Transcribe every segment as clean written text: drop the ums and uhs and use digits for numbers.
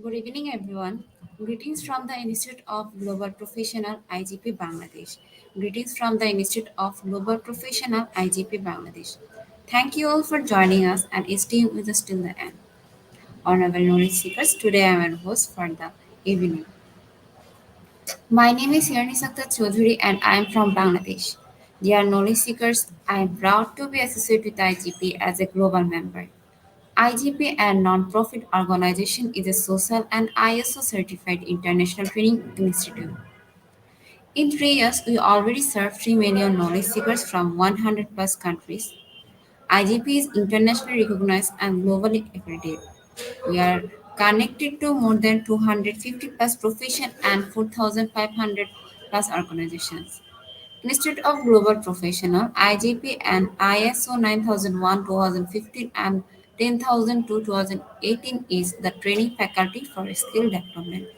Good evening, everyone. Greetings from the Institute of Global Professional IGP Bangladesh. Greetings from the Institute of Global Professional IGP Bangladesh. Thank you all for joining us and staying with us till the end. Honorable knowledge seekers, today I am your host for the evening. My name is Hirani Sakta Chaudhuri and I am from Bangladesh. Dear knowledge seekers, I am proud to be associated with IGP as a global member. IGP, a non-profit organization, is a social and ISO certified international training institute. In 3 years, we already serve 3 million knowledge seekers from 100 plus countries. IGP is internationally recognized and globally accredited. We are connected to more than 250 plus profession and 4,500 plus organizations. Institute of Global Professional (IGP) and ISO 9001 2015 and 10002 2018 is the training faculty for skill development.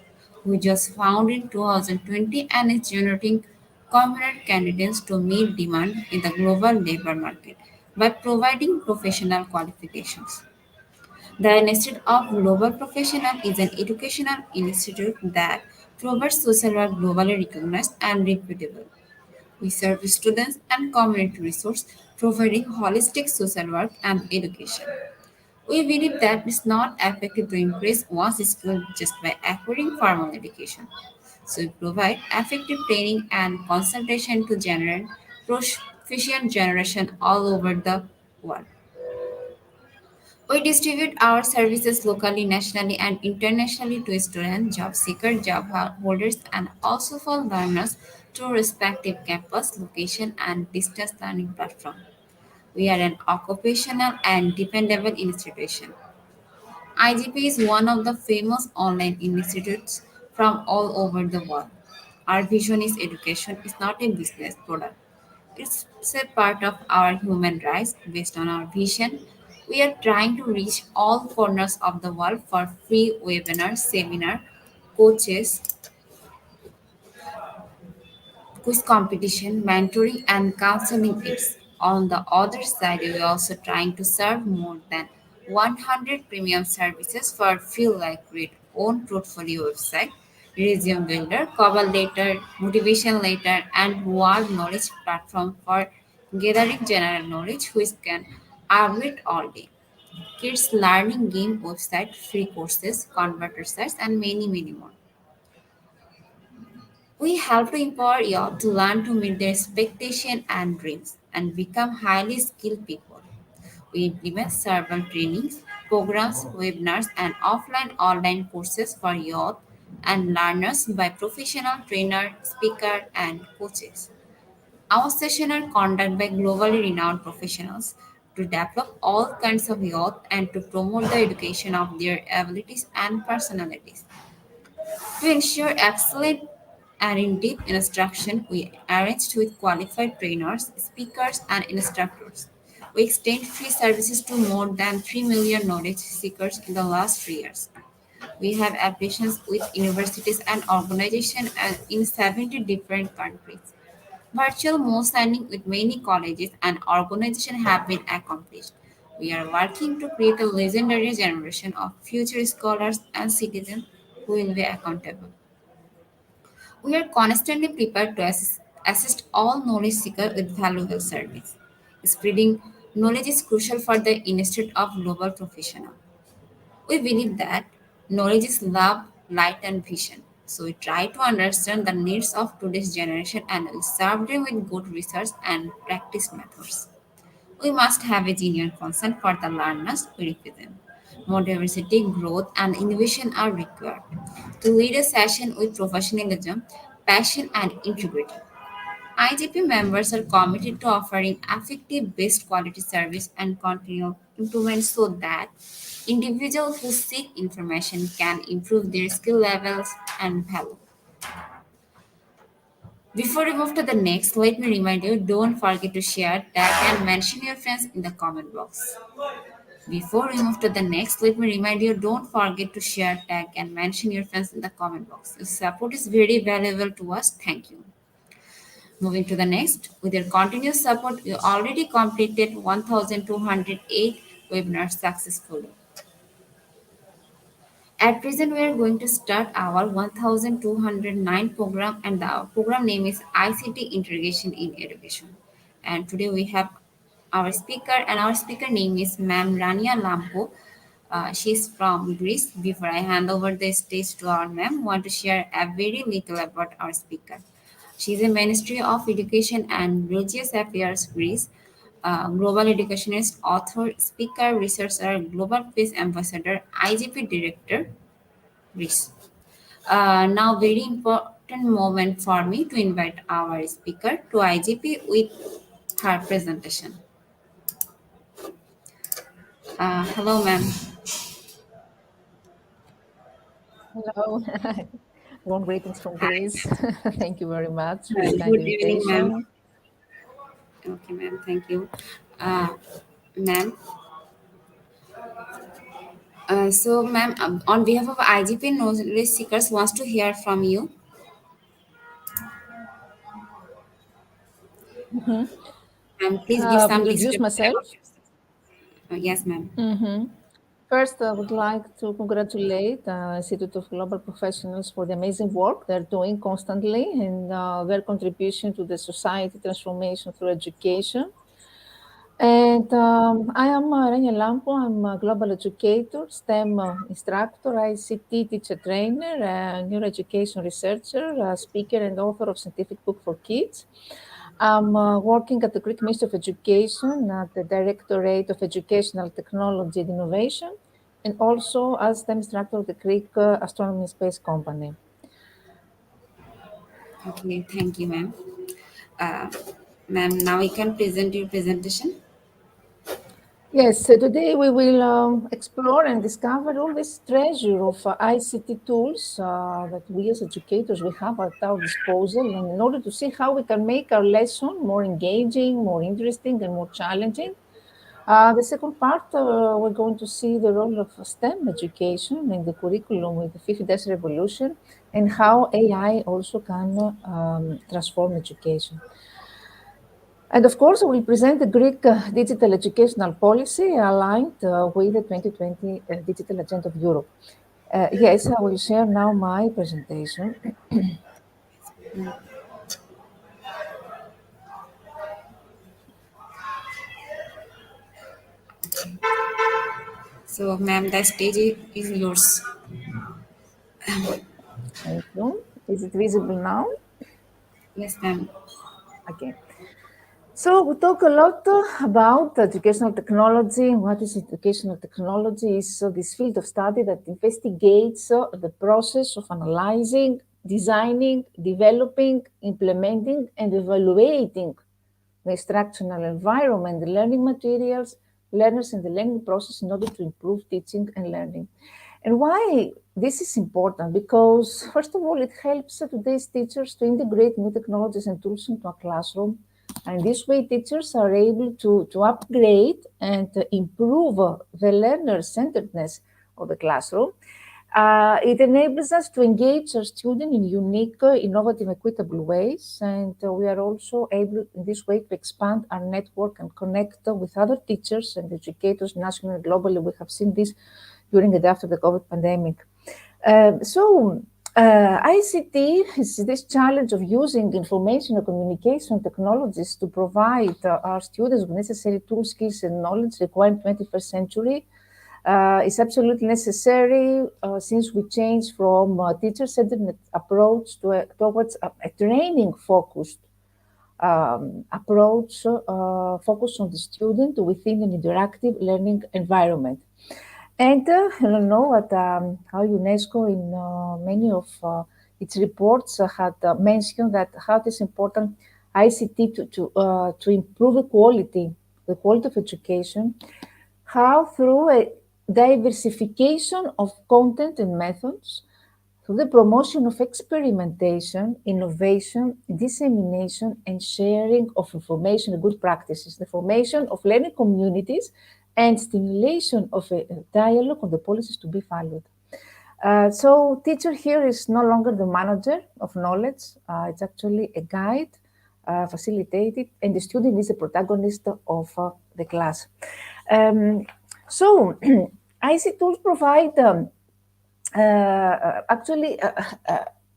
We just found in 2020 and is generating competent candidates to meet demand in the global labor market by providing professional qualifications. The Institute of Global Professional is an educational institute that provides social work globally recognized and reputable. We serve students and community resource, providing holistic social work and education. We believe that it's not effective to increase one's skill just by acquiring formal education. So we provide effective training and consultation to generate proficient generation all over the world. We distribute our services locally, nationally, and internationally to students, job seekers, job holders, and also for learners through respective campus, location, and distance learning platform. We are an occupational and dependable institution. IGP is one of the famous online institutes from all over the world. Our vision is education is not a business product. It's a part of our human rights. Based on our vision, we are trying to reach all corners of the world for free webinars, seminar, coaches, quiz competition, mentoring, and counseling tips. On the other side, we are also trying to serve more than 100 premium services for feel like read own portfolio website, resume builder, cover letter, motivation letter, and world knowledge platform for gathering general knowledge which can update all day. Kids learning game website, free courses, converter sites, and many more. We help to empower youth to learn to meet their expectations and dreams and become highly skilled people. We implement several trainings, programs, webinars, and offline online courses for youth and learners by professional trainer, speaker, and coaches. Our sessions are conducted by globally renowned professionals to develop all kinds of youth and to promote the education of their abilities and personalities. To ensure excellent and in-depth instruction, we arranged with qualified trainers, speakers, and instructors. We extend free services to more than 3 million knowledge seekers in the last 3 years. We have affiliations with universities and organizations in 70 different countries. Virtual mock signing with many colleges and organizations have been accomplished. We are working to create a legendary generation of future scholars and citizens who will be accountable. We are constantly prepared to assist all knowledge seekers with valuable service. Spreading knowledge is crucial for the Institute of Global Professional. We believe that knowledge is love, light, and vision. So we try to understand the needs of today's generation and will serve them with good research and practice methods. We must have a genuine concern for the learners we represent. More diversity, growth, and innovation are required to lead a session with professionalism, passion, and integrity. IGP members are committed to offering effective, best quality service and continual improvement so that individuals who seek information can improve their skill levels and value. Before we move to the next, let me remind you don't forget to share, tag, and mention your friends in the comment box. Before we move to the next, let me remind you don't forget to share, tag, and mention your friends in the comment box. Your support is very valuable to us. Thank you. Moving to the next, with your continuous support, you already completed 1,208 webinars successfully. At present, we are going to start our 1209 program, and the program name is ICT Integration in Education. And today we have our speaker, and our speaker name is Ma'am Rania Lampo. She's from Greece. Before I hand over the stage to our ma'am, want to share a very little about our speaker. She's a Ministry of Education and Religious Affairs Greece, global educationist, author, speaker, researcher, global peace ambassador, IGP director, Greece. Now, very important moment for me to invite our speaker to IGP with her presentation. Hello, ma'am. Hello. Warm greetings from Hi. Greece. Thank you very much for the kind Good evening, ma'am. invitation. Okay, ma'am. Thank you. Uh, ma'am. Ma'am, on behalf of IGP Knowledge Seekers, wants to hear from you. Mhm. Ma'am, please give some Introduce description about myself. yourself. Yes, ma'am. Mhm. First, I would like to congratulate Institute of Global Professionals for the amazing work they're doing constantly and their contribution to the society transformation through education. And I am Rania Lampo. I'm a global educator, STEM instructor, ICT teacher trainer, neuroeducation researcher, speaker, and author of scientific book for kids. I'm working at the Greek Ministry of Education at the Directorate of Educational Technology and Innovation, and also as the instructor of the Greek Astronomy and Space Company. Okay, thank you, ma'am. Uh, Ma'am, now you can present your presentation. Yes, so today we will explore and discover all this treasure of ICT tools that we as educators we have at our disposal, and in order to see how we can make our lesson more engaging, more interesting, and more challenging. The second part, we're going to see the role of STEM education in the curriculum with the fifth industrial revolution, and how AI also can transform education. And of course, we will present the Greek digital educational policy aligned with the 2020 digital agenda of Europe. Yes, I will share now my presentation. So, ma'am, the stage is yours. Thank you. Is it visible now? Yes, ma'am. Okay. So we talk a lot about educational technology. What is educational technology? Is this field of study that investigates the process of analyzing, designing, developing, implementing, and evaluating the instructional environment, the learning materials, learners, and the learning process in order to improve teaching and learning. And why this is important? Because, first of all, it helps today's teachers to integrate new technologies and tools into a classroom. And this way, teachers are able to upgrade and improve the learner centeredness of the classroom. It enables us to engage our students in unique, innovative, equitable ways. And we are also able, in this way, to expand our network and connect with other teachers and educators nationally and globally. We have seen this during and after the COVID pandemic. ICT is this challenge of using information and communication technologies to provide our students with necessary tools, skills, and knowledge required in the 21st century. Is absolutely necessary since we change from a teacher-centered approach towards a training-focused approach focused on the student within an interactive learning environment. And you know what, how UNESCO in many of its reports had mentioned that how it is important ICT to improve the quality of education, how through a diversification of content and methods, through the promotion of experimentation, innovation, dissemination, and sharing of information and good practices, the formation of learning communities, and stimulation of a dialogue on the policies to be followed. So teacher here is no longer the manager of knowledge. It's actually a guide, facilitated, and the student is the protagonist of the class. Um, so IC tools provide actually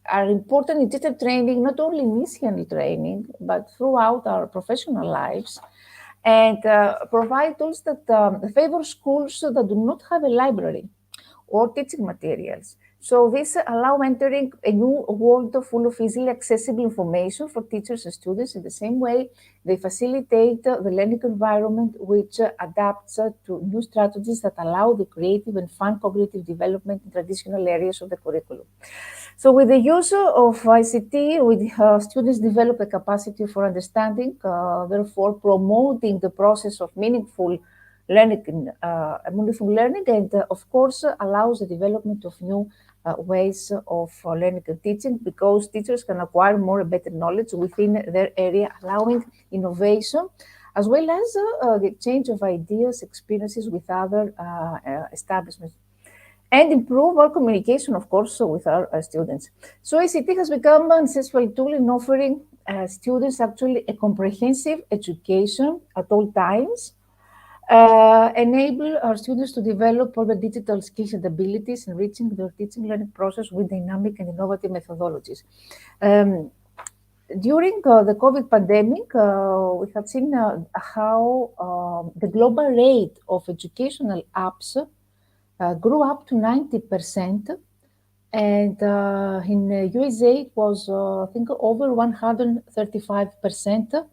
are important in teacher training, not only initial training, but throughout our professional lives, and provide tools that favor schools that do not have a library or teaching materials. So this allow entering a new world full of easily accessible information for teachers and students. In the same way, they facilitate the learning environment which adapts to new strategies that allow the creative and fun cognitive development in traditional areas of the curriculum. So with the use of ICT, students develop a capacity for understanding, therefore promoting the process of meaningful learning, and of course allows the development of new ways of learning and teaching, because teachers can acquire more and better knowledge within their area, allowing innovation as well as the exchange of ideas, experiences with other establishments, and improve our communication, of course, with our students. So ICT has become an essential tool in offering students actually a comprehensive education at all times, enable our students to develop all the digital skills and abilities, enriching their teaching learning process with dynamic and innovative methodologies. During the COVID pandemic, we have seen how the global rate of educational apps grew up to 90%, And in USA, it was, I think, over 135%,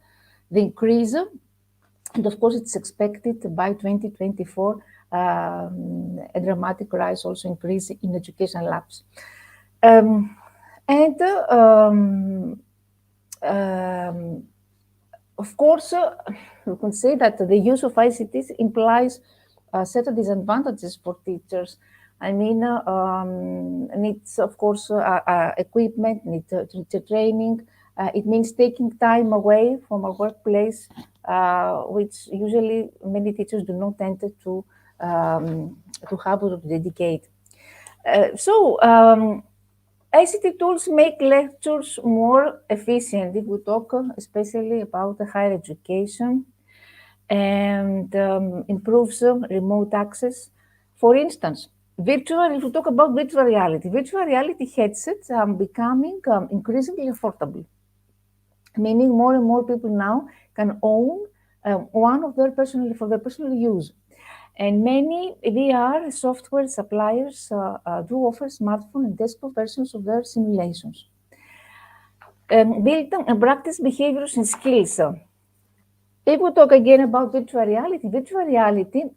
the increase. And of course, it's expected by 2024 a dramatic rise, also increase in education labs. Um, and um, of course, you can say that the use of ICTs implies a set of disadvantages for teachers. I mean, needs, of course, equipment, needs teacher training. It means taking time away from our workplace, which usually many teachers do not tend to have or to dedicate. ICT tools make lectures more efficient if we talk especially about the higher education and improves remote access. For instance, if we talk about virtual reality headsets are becoming increasingly affordable, meaning more and more people now can own one of their personal for their personal use. And many VR software suppliers do offer smartphone and desktop versions of their simulations. Build and practice behaviors and skills. If we talk again about virtual reality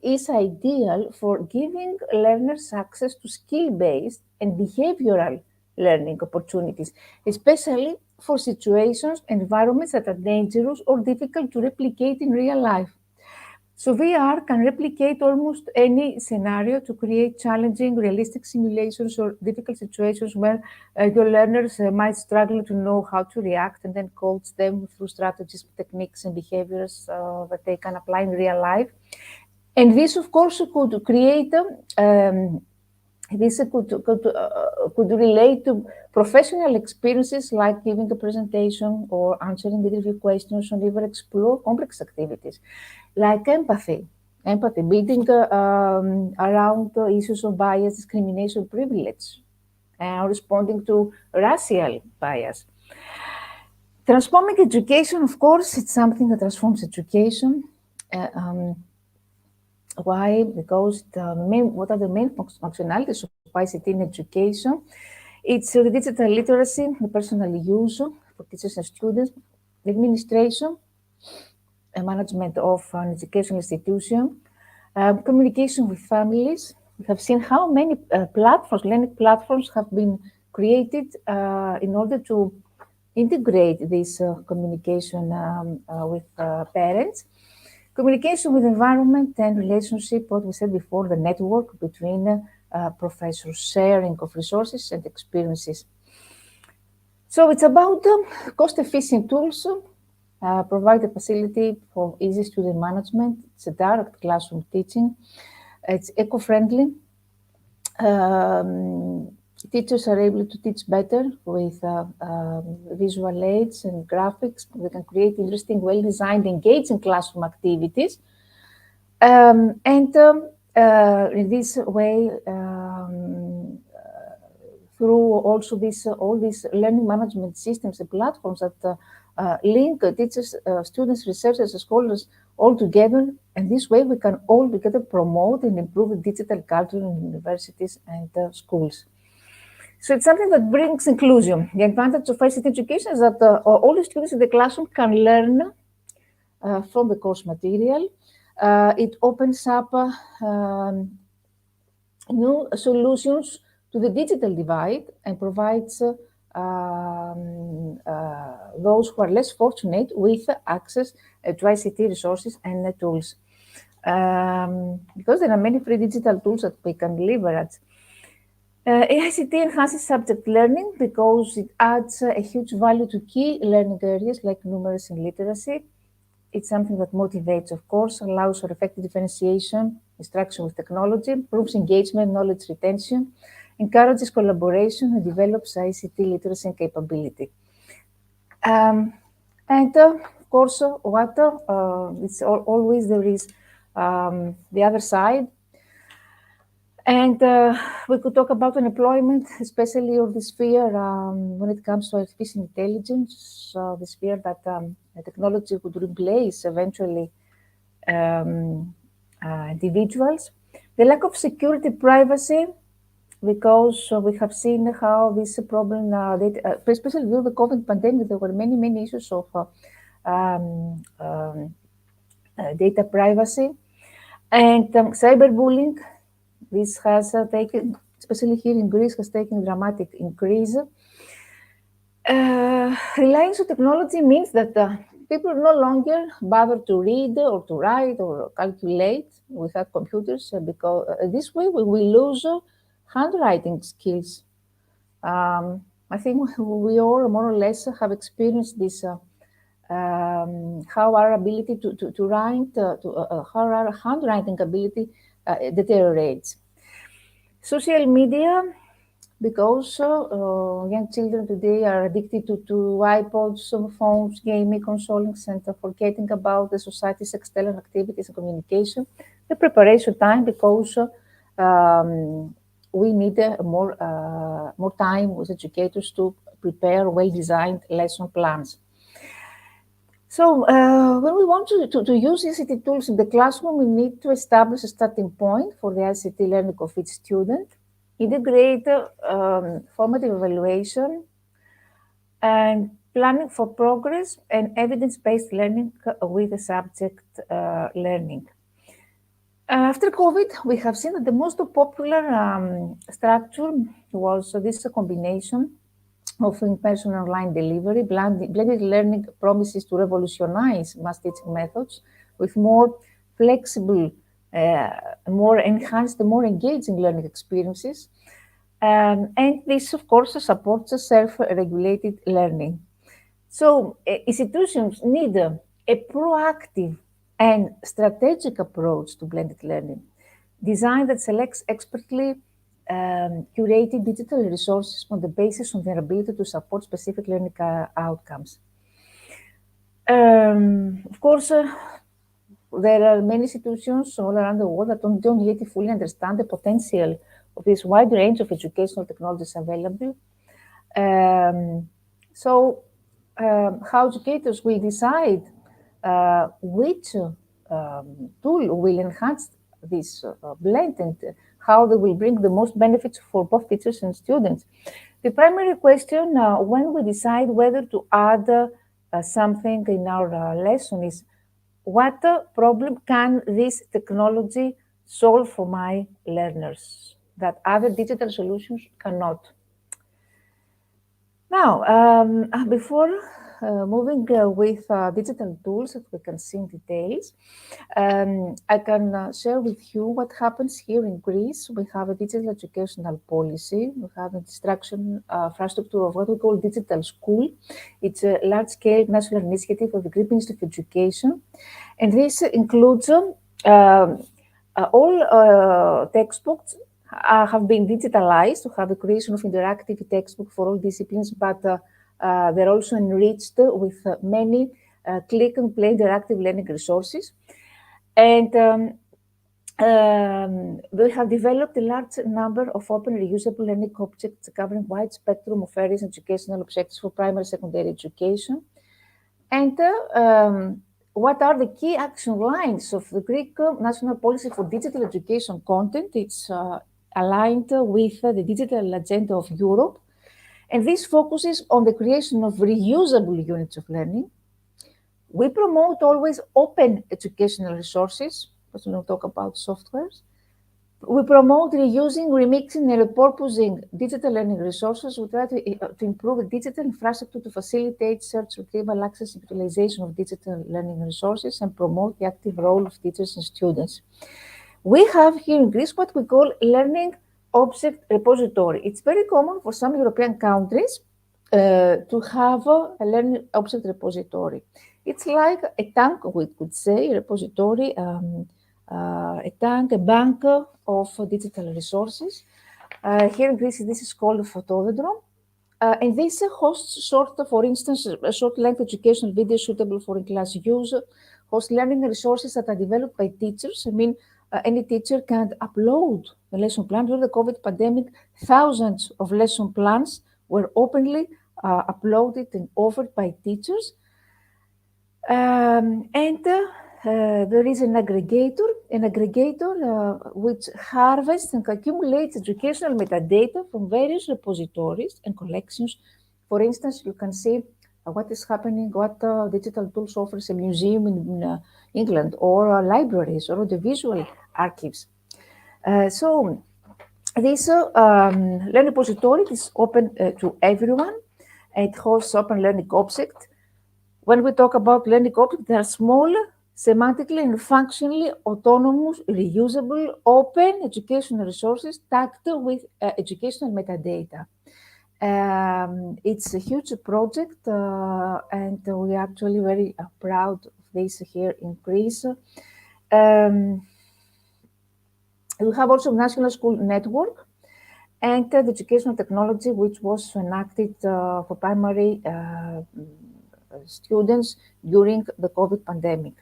is ideal for giving learners access to skill-based and behavioral learning opportunities, especially for situations, environments that are dangerous or difficult to replicate in real life. So VR can replicate almost any scenario to create challenging, realistic simulations or difficult situations where your learners might struggle to know how to react, and then coach them through strategies, techniques, and behaviors that they can apply in real life. And this, of course, could create this could relate to professional experiences like giving a presentation or answering interview questions, or even explore complex activities like empathy, building around issues of bias, discrimination, privilege, and responding to racial bias. Transforming education, of course, it's something that transforms education. Uh, um, why? Because what are the main functionalities of ICT in education? It's the digital literacy, the personal use for teachers and students, the administration and management of an educational institution, communication with families. We have seen how many learning platforms have been created in order to integrate this communication with parents. Communication with environment and relationship, what we said before, the network between professors, sharing of resources and experiences. So it's about cost-efficient tools, provide a facility for easy student management. It's a direct classroom teaching. It's eco-friendly. Teachers are able to teach better with visual aids and graphics. They can create interesting, well-designed, engaging classroom activities. In this way, through also all these learning management systems and platforms that link teachers, students, researchers, and scholars all together. And this way, we can all together promote and improve the digital culture in universities and schools. So it's something that brings inclusion. The advantage of ICT education is that all the students in the classroom can learn from the course material. It opens up new solutions to the digital divide and provides those who are less fortunate with access to ICT resources and tools. Because there are many free digital tools that we can leverage. ICT enhances subject learning because it adds a huge value to key learning areas like numeracy and literacy. It's something that motivates, of course, allows for effective differentiation, instruction with technology, improves engagement, knowledge retention, encourages collaboration, and develops ICT literacy and capability. Of course, it's always there is the other side. And we could talk about unemployment, especially of the sphere when it comes to artificial intelligence, the sphere that technology would replace eventually individuals. The lack of security, privacy, because we have seen how this problem, especially during the COVID pandemic, there were many issues of data privacy and cyberbullying. This has taken, especially here in Greece, has taken dramatic increase. Reliance on technology means that people no longer bother to read or to write or calculate without computers because this way we will lose handwriting skills. I think we all more or less have experienced this, how our ability to write, how our handwriting ability deteriorates. Social media, because young children today are addicted to iPods, phones, gaming, consoles, and forgetting about the society's external activities and communication. The preparation time, because we need more time with educators to prepare well-designed lesson plans. So when we want to use ICT tools in the classroom, we need to establish a starting point for the ICT learning of each student, integrate formative evaluation, and planning for progress and evidence-based learning with the subject learning. After COVID, we have seen that the most popular structure was this combination of in-person online delivery. Blended learning promises to revolutionize mass teaching methods with more flexible, more enhanced, more engaging learning experiences. And this, of course, supports self-regulated learning. So institutions need a proactive and strategic approach to blended learning, design that selects expertly curated digital resources on the basis of their ability to support specific learning outcomes. Of course, there are many institutions all around the world that don't yet fully understand the potential of this wide range of educational technologies available. So, how educators will decide which tool will enhance this blend and how they will bring the most benefits for both teachers and students. The primary question when we decide whether to add something in our lesson is, what problem can this technology solve for my learners that other digital solutions cannot? Now, before moving with digital tools that we can see in details, I can share with you what happens here in Greece. We have a digital educational policy. We have an instruction infrastructure of what we call digital school. It's a large-scale national initiative of the Greek Ministry of Education. And this includes all textbooks have been digitalized to have the creation of interactive textbook for all disciplines, but they're also enriched with many click and play interactive learning resources. And we have developed a large number of open reusable learning objects covering wide spectrum of areas and educational objectives for primary and secondary education. And what are the key action lines of the Greek National Policy for Digital Education Content? It's aligned with the digital agenda of Europe. And this focuses on the creation of reusable units of learning. We promote always open educational resources, because we don't talk about softwares. We promote reusing, remixing, and repurposing digital learning resources. We try to improve the digital infrastructure to facilitate search, retrieval, access, and utilization of digital learning resources and promote the active role of teachers and students. We have here in Greece what we call learning object repository. It's very common for some European countries to have a learning object repository. It's like a tank, we could say, a repository, a tank, a bank of digital resources. Here in Greece, this is called a photovedron. And this hosts for instance, a short-length educational video suitable for in-class use, hosts learning resources that are developed by teachers. I mean, any teacher can upload a lesson plan. During the COVID pandemic, thousands of lesson plans were openly uploaded and offered by teachers. And there is an aggregator which harvests and accumulates educational metadata from various repositories and collections. For instance, you can see what is happening, what digital tools offers a museum in England, or libraries, or the visual archives. So this learning repository is open to everyone. It hosts open learning objects. When we talk about learning objects, they are small, semantically and functionally autonomous, reusable, open educational resources tagged with educational metadata. It's a huge project, and we are actually very proud of this here in Greece. We have also National School Network and the educational technology, which was enacted for primary students during the COVID pandemic.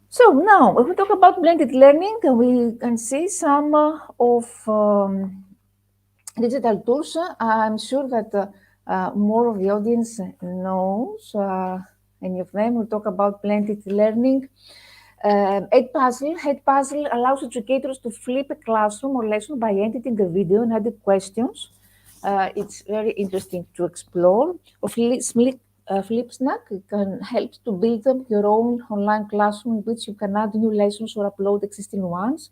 So now, if we talk about blended learning, we can see some of digital tools. I'm sure that more of the audience knows any of them. We talk about blended learning. Edpuzzle allows educators to flip a classroom or lesson by editing a video and adding questions. It's very interesting to explore. Or FlipSnack can help to build up your own online classroom in which you can add new lessons or upload existing ones.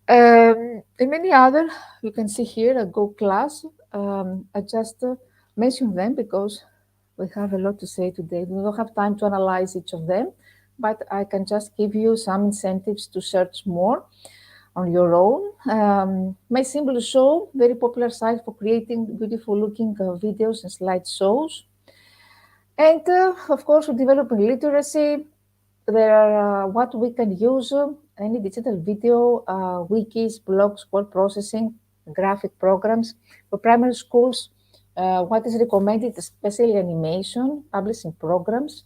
And many other, you can see here a Go class. I just mention them because we have a lot to say today. We don't have time to analyze each of them, but I can just give you some incentives to search more on your own. My Symbol Show, very popular site for creating beautiful looking videos and slideshows. And of course, for developing literacy, there are what we can use, any digital video, wikis, blogs, word processing, graphic programs. For primary schools, what is recommended, especially animation, publishing programs,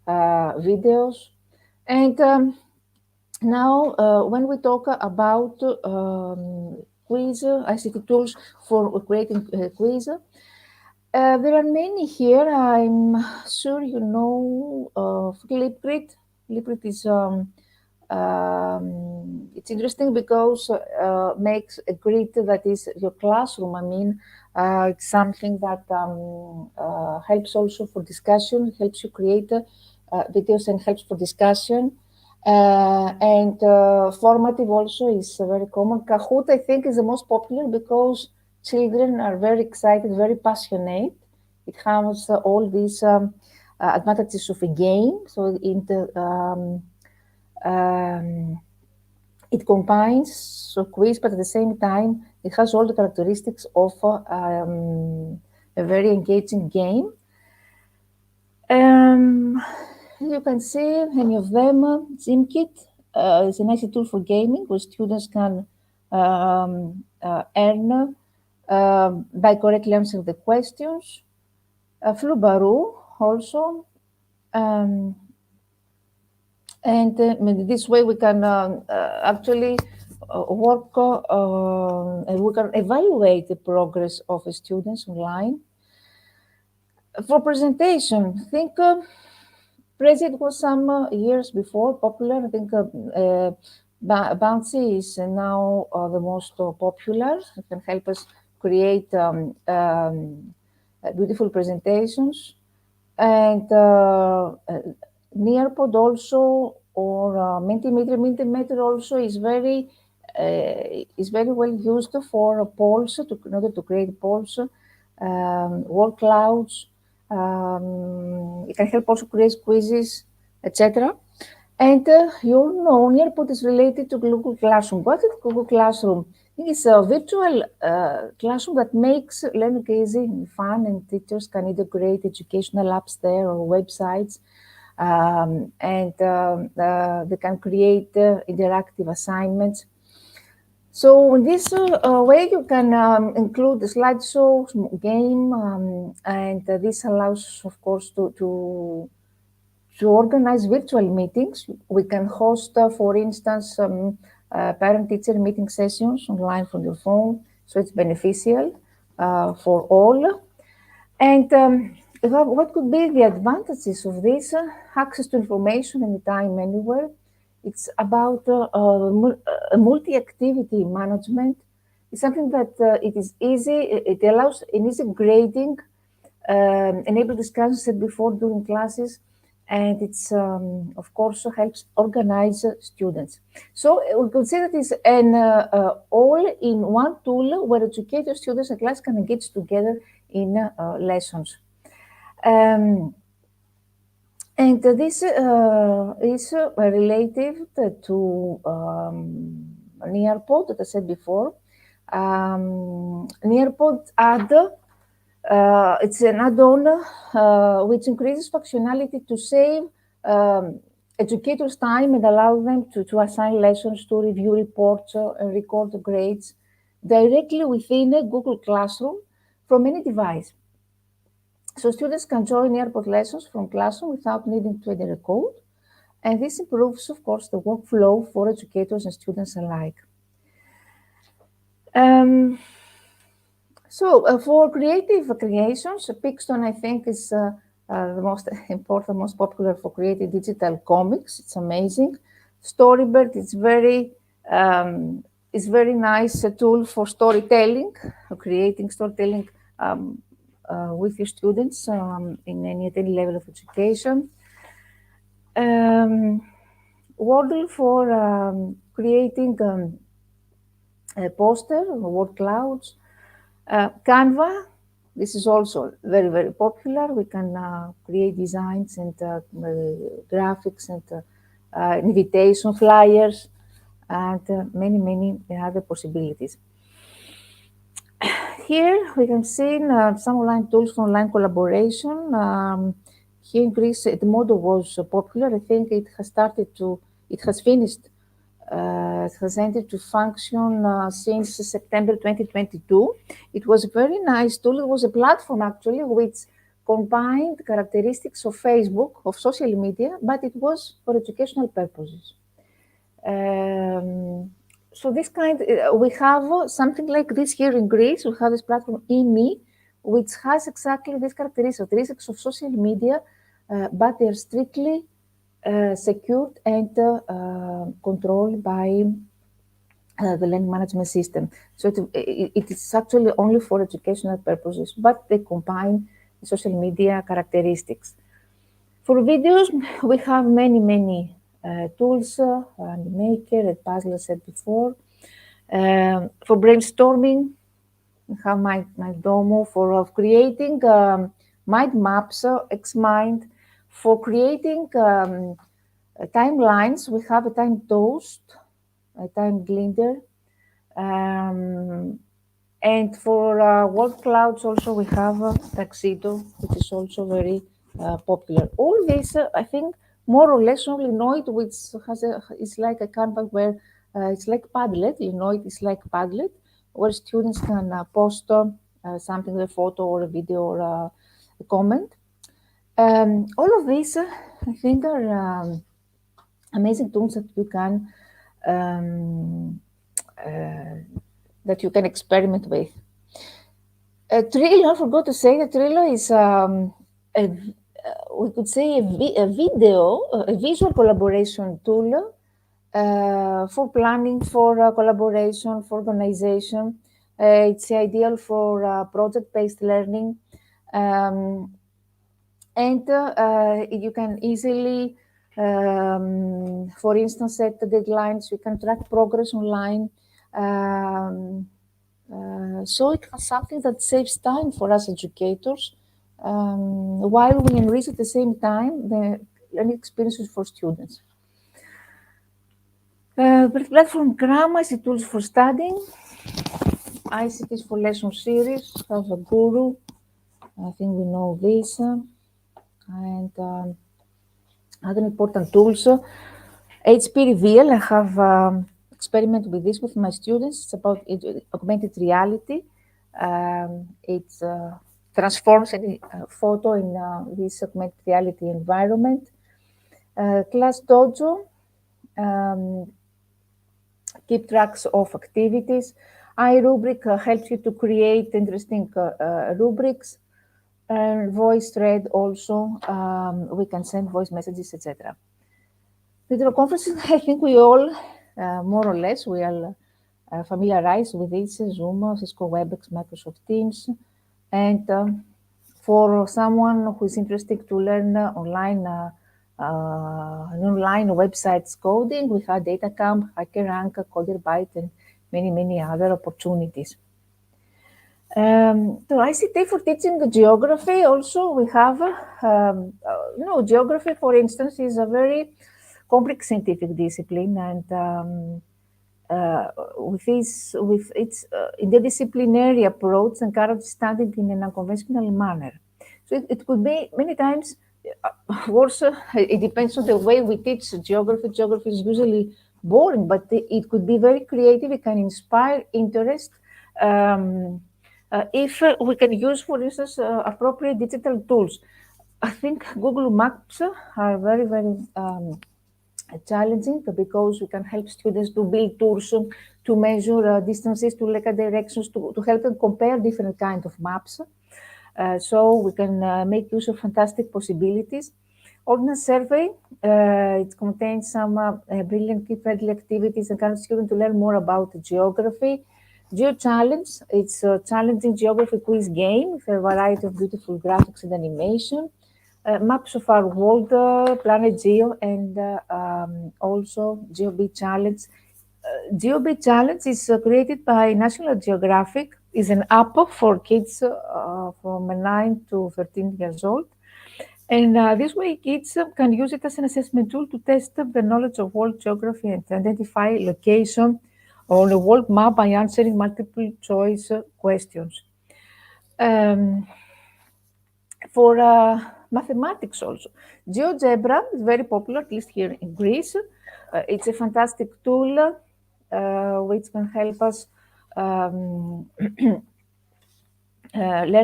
videos. And now, when we talk about quiz, ICT tools for creating quiz, there are many here. I'm sure you know Flipgrid. Flipgrid is it's interesting because makes a grid that is your classroom. I mean, it's something that helps also for discussion, helps you create videos and helps for discussion. And formative also is very common. Kahoot, I think, is the most popular because children are very excited, very passionate. It has all these advantages of a game. So it combines so quiz, but at the same time, it has all the characteristics of a very engaging game. You can see any of them. GymKit is a nice tool for gaming where students can earn by correctly answering the questions. Flubaroo also. And this way we can actually work and we can evaluate the progress of the students online. For presentation, I think Prezi was some years before popular. I think Bouncy is now the most popular. It can help us create beautiful presentations. And Nearpod also, or Mentimeter also is very well used for polls, in order to create polls, word clouds. It can help also create quizzes, etc. And you know, Nearpod is related to Google Classroom. What is Google Classroom? It's a virtual classroom that makes learning easy and fun, and teachers can either create educational apps there or websites, and they can create interactive assignments. So in this way, you can include the slideshows, game, and this allows, of course, to organize virtual meetings. We can host, for instance, parent-teacher meeting sessions online from your phone, so it's beneficial for all. And What could be the advantages of this? Access to information anytime, anywhere. It's about multi-activity management. It's something that it is easy. It allows an easy grading, enable discussion said before during classes, and it's of course helps organize students. So we could say that it's an all-in-one tool where educators, students, and class can engage together in lessons. Um, and this is related to Nearpod that I said before. Nearpod add, it's an add-on which increases functionality to save educators time and allow them to assign lessons, to review reports, and record grades directly within a Google Classroom from any device. So students can join airport lessons from classroom without needing to enter a code. And this improves, of course, the workflow for educators and students alike. Um, for creative creations, Pixton, I think, is the most important, most popular for creating digital comics. It's amazing. Storybird is very nice tool for storytelling, creating storytelling with your students in any level of education. Wordle for creating a poster, word clouds. Canva, this is also very, very popular. We can create designs and graphics and invitation flyers and many, many other possibilities. Here we can see some online tools for online collaboration. Here in Greece, the model was popular. I think it has finished, it has entered to function since September 2022. It was a very nice tool. It was a platform actually which combined characteristics of Facebook, of social media, but it was for educational purposes. So this kind, we have something like this here in Greece. We have this platform EME, which has exactly this characteristics of social media, but they're strictly secured and controlled by the learning management system. So it is actually only for educational purposes, but they combine the social media characteristics. For videos, we have many tools, Animaker and Puzzle, as said before. For brainstorming, we have my Domo for creating mind maps, Xmind. For creating timelines, we have a time toast, a time glinder. And for word clouds also we have Tuxedo, which is also very popular. All this, I think, more or less only Linoid, which is like a canvas where it's like Padlet. Linoid is like Padlet, where students can post something, a photo or a video or a comment. All of these, I think, are amazing tools that you can um, experiment with. Trello, I forgot to say that Trello is we could say a visual collaboration tool for planning, for collaboration, for organization. It's ideal for project-based learning. And you can easily, for instance, set the deadlines. You can track progress online. So it has something that saves time for us educators, while we enrich at the same time the learning experiences for students. Platform Grammar is tools for studying. ICT for lesson series. Have a guru. I think we know this. And other important tools. HP Reveal. I have experimented with this with my students. It's about augmented reality. It transforms any photo in this augmented reality environment. Class Dojo. Keep tracks of activities. iRubric helps you to create interesting rubrics. voice thread also, we can send voice messages, etc. Video conferencing, I think we all, more or less, we are familiarized with this, Zoom, Cisco WebEx, Microsoft Teams. And for someone who is interested to learn online websites coding, we have DataCamp, HackerRank, CoderByte, and many, many other opportunities. So ICT for teaching geography also we have, geography, for instance, is a very complex scientific discipline, and with its interdisciplinary approach encourages studying in an unconventional manner. So it could be many times, also it depends on the way we teach geography. Geography is usually boring, but it could be very creative. It can inspire interest. If we can use, for instance, appropriate digital tools. I think Google Maps are very, very challenging because we can help students to build tours, to measure distances, to look at directions, to help them compare different kinds of maps. So we can make use of fantastic possibilities. Ordnance survey, it contains some brilliant kid-friendly activities and encourage students to learn more about geography. GeoChallenge, it's a challenging geography quiz game with a variety of beautiful graphics and animation. Maps of our world, Planet Geo, and also GeoBee Challenge. GeoBee Challenge is created by National Geographic. Is an app for kids from 9 to 13 years old. And this way, kids can use it as an assessment tool to test the knowledge of world geography and identify location on a world map by answering multiple choice questions. Um, for mathematics also. GeoGebra is very popular, at least here in Greece. It's a fantastic tool which can help us learn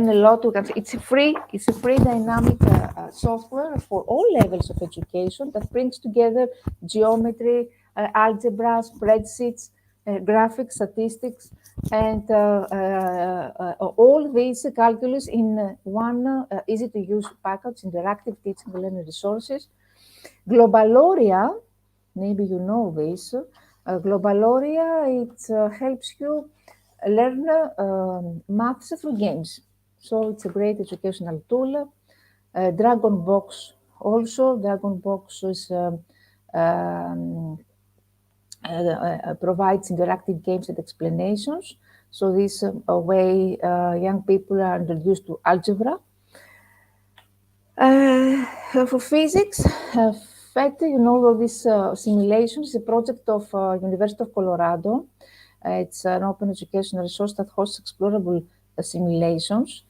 a lot. It's a free dynamic software for all levels of education that brings together geometry, algebra, spreadsheets, graphics, statistics, and all these calculus in one easy-to-use package, interactive teaching and learning resources. Globaloria, maybe you know this. Globaloria, it helps you learn maths through games. So it's a great educational tool. Dragon Box also. Dragon Box is provides interactive games and explanations. So this way young people are introduced to algebra. For physics, FET, you know, all this simulation is a project of University of Colorado. It's an open educational resource that hosts explorable simulations.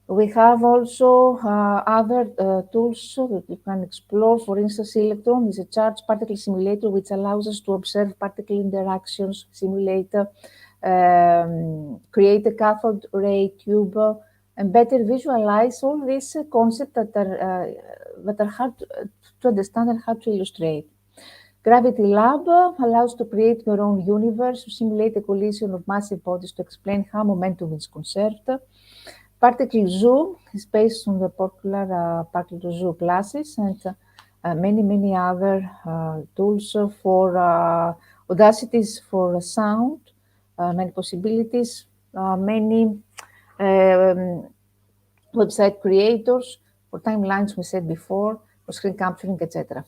We have also other tools that you can explore. For instance, Electron is a charged particle simulator which allows us to observe particle interactions, simulate, create a cathode ray tube, and better visualize all these concepts that are hard to understand and hard to illustrate. Gravity Lab allows to create your own universe, to simulate the collision of massive bodies to explain how momentum is conserved. Particle Zoo is based on the popular Particle Zoo classes and many, many other tools for audacities for sound, many possibilities, many website creators for timelines we said before, for screen capturing, etc.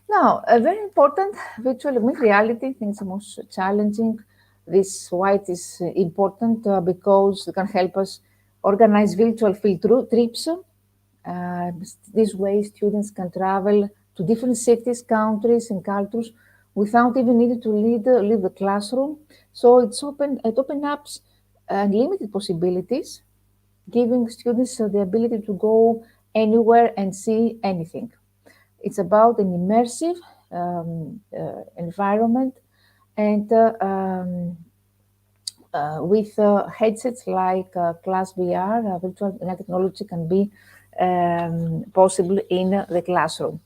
Now, a very important virtual augmented reality, I think it's the most challenging. This why it is important because it can help us organize virtual field trips. This way, students can travel to different cities, countries, and cultures without even needing to leave the classroom. So it opens up unlimited possibilities, giving students the ability to go anywhere and see anything. It's about an immersive environment and with headsets like Class VR, virtual technology can be possible in the classroom.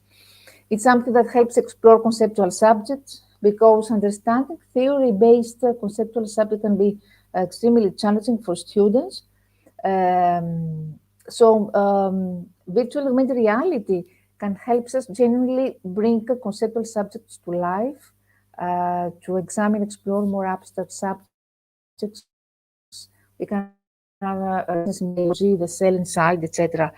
It's something that helps explore conceptual subjects because understanding theory-based conceptual subjects can be extremely challenging for students. So virtual augmented reality can help us genuinely bring conceptual subjects to life, to examine, explore more abstract subjects. We can the biology, the cell inside, etc.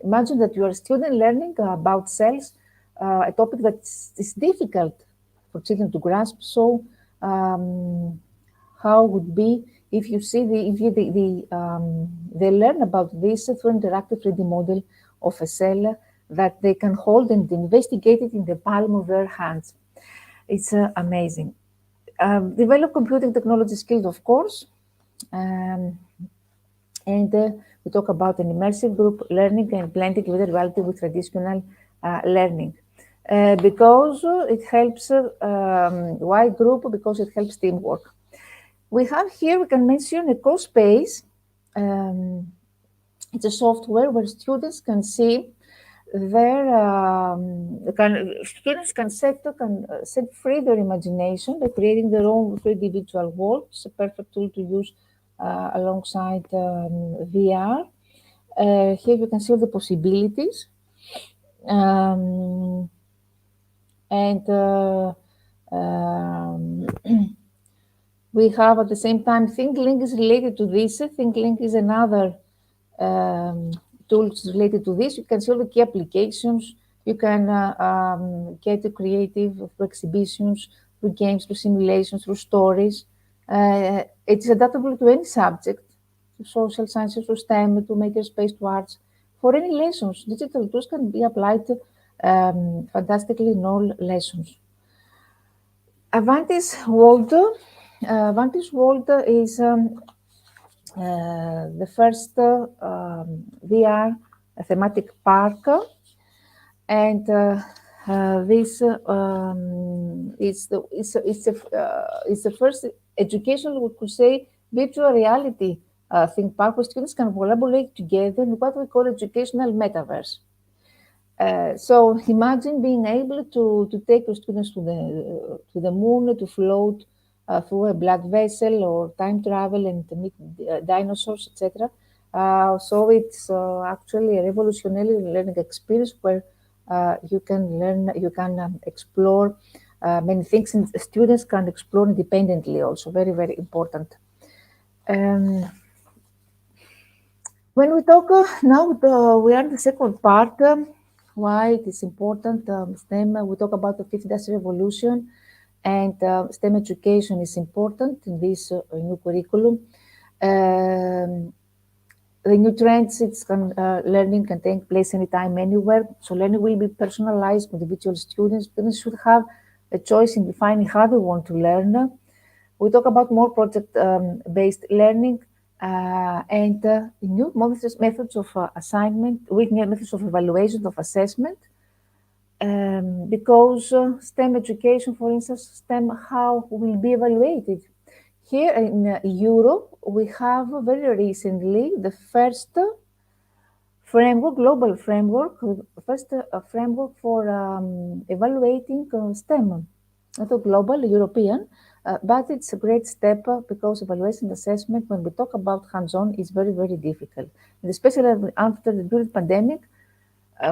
Imagine that you are a student learning about cells, a topic that is difficult for children to grasp. So, how would be if you see they learn about this through interactive 3D model of a cell that they can hold and investigate it in the palm of their hands. It's amazing. Develop computing technology skills, of course. Um, and we talk about an immersive group learning and blending virtual reality with traditional learning. Because it helps, why group? Because it helps teamwork. We have here, we can mention a CoSpace. Um, it's a software where students can see students can set free their imagination by creating their own 3D virtual world. It's a perfect tool to use alongside VR. Here you can see all the possibilities. Um, and we have at the same time, ThinkLink is related to this. ThinkLink is another um, tools related to this. You can see all the key applications. You can get creative through exhibitions, through games, through simulations, through stories. It's adaptable to any subject, to social sciences, to STEM, to makerspace, to arts. For any lessons, digital tools can be applied fantastically in all lessons. Advantage World is the first VR thematic park, and this is the first educational, we could say, virtual reality theme park where students can collaborate together in what we call educational metaverse. So imagine being able to take your students to the moon, to float through a blood vessel or time travel and to meet dinosaurs, etc. So it's actually a revolutionary learning experience where you can learn, you can explore many things, and students can explore independently. Also, very very important. Um, when we talk now, we are in the second part. Why it is important, STEM. We talk about the fifth industrial revolution, and STEM education is important in this new curriculum. Um, the new trends, learning can take place anytime, anywhere. So learning will be personalized for individual students. Students should have a choice in defining how they want to learn. We talk about more project-based learning and new methods of assignment, with new methods of evaluation, of assessment, because STEM education, for instance, STEM, how will be evaluated. Here in Europe, we have very recently the first framework, global framework, first framework for evaluating STEM. Not a global, European, but it's a great step because evaluation assessment, when we talk about hands-on, is very, very difficult. And especially after the during pandemic,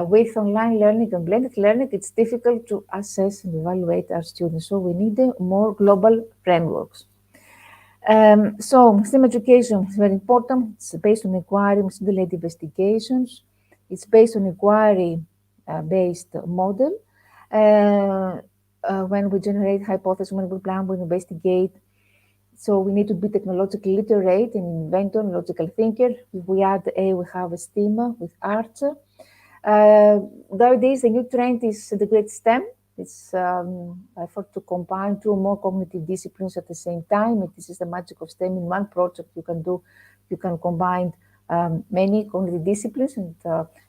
with online learning and blended learning, it's difficult to assess and evaluate our students. So we need more global frameworks. So STEM education is very important. It's based on inquiry, student-led investigations. It's based on inquiry-based model. When we generate hypotheses, when we plan, we investigate. So we need to be technologically literate and inventor, logical thinker. If we add A, we have a STEM with arts. Nowadays, the new trend is the great STEM. It's effort to combine two or more cognitive disciplines at the same time. And this is the magic of STEM. In one project, you can combine many cognitive disciplines and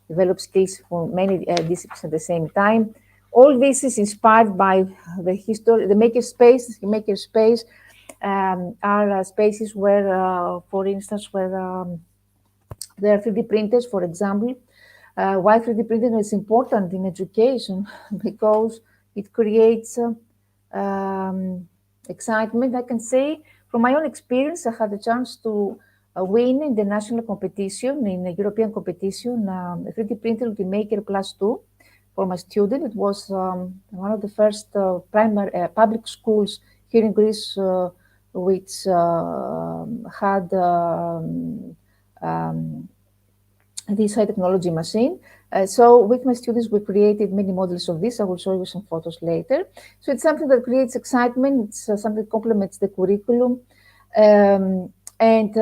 develop skills for many disciplines at the same time. All this is inspired by the history, the makerspace. The makerspace are spaces where, for instance, where there are 3D printers, for example. Why 3D printing is important in education? Because it creates excitement. I can say from my own experience, I had a chance to win in the national competition, in a European competition, a 3D printer Ultimaker Plus 2 for my student. It was one of the first primary public schools here in Greece which had this high technology machine. So with my students, we created many models of this. I will show you some photos later. So it's something that creates excitement. It's something that complements the curriculum. And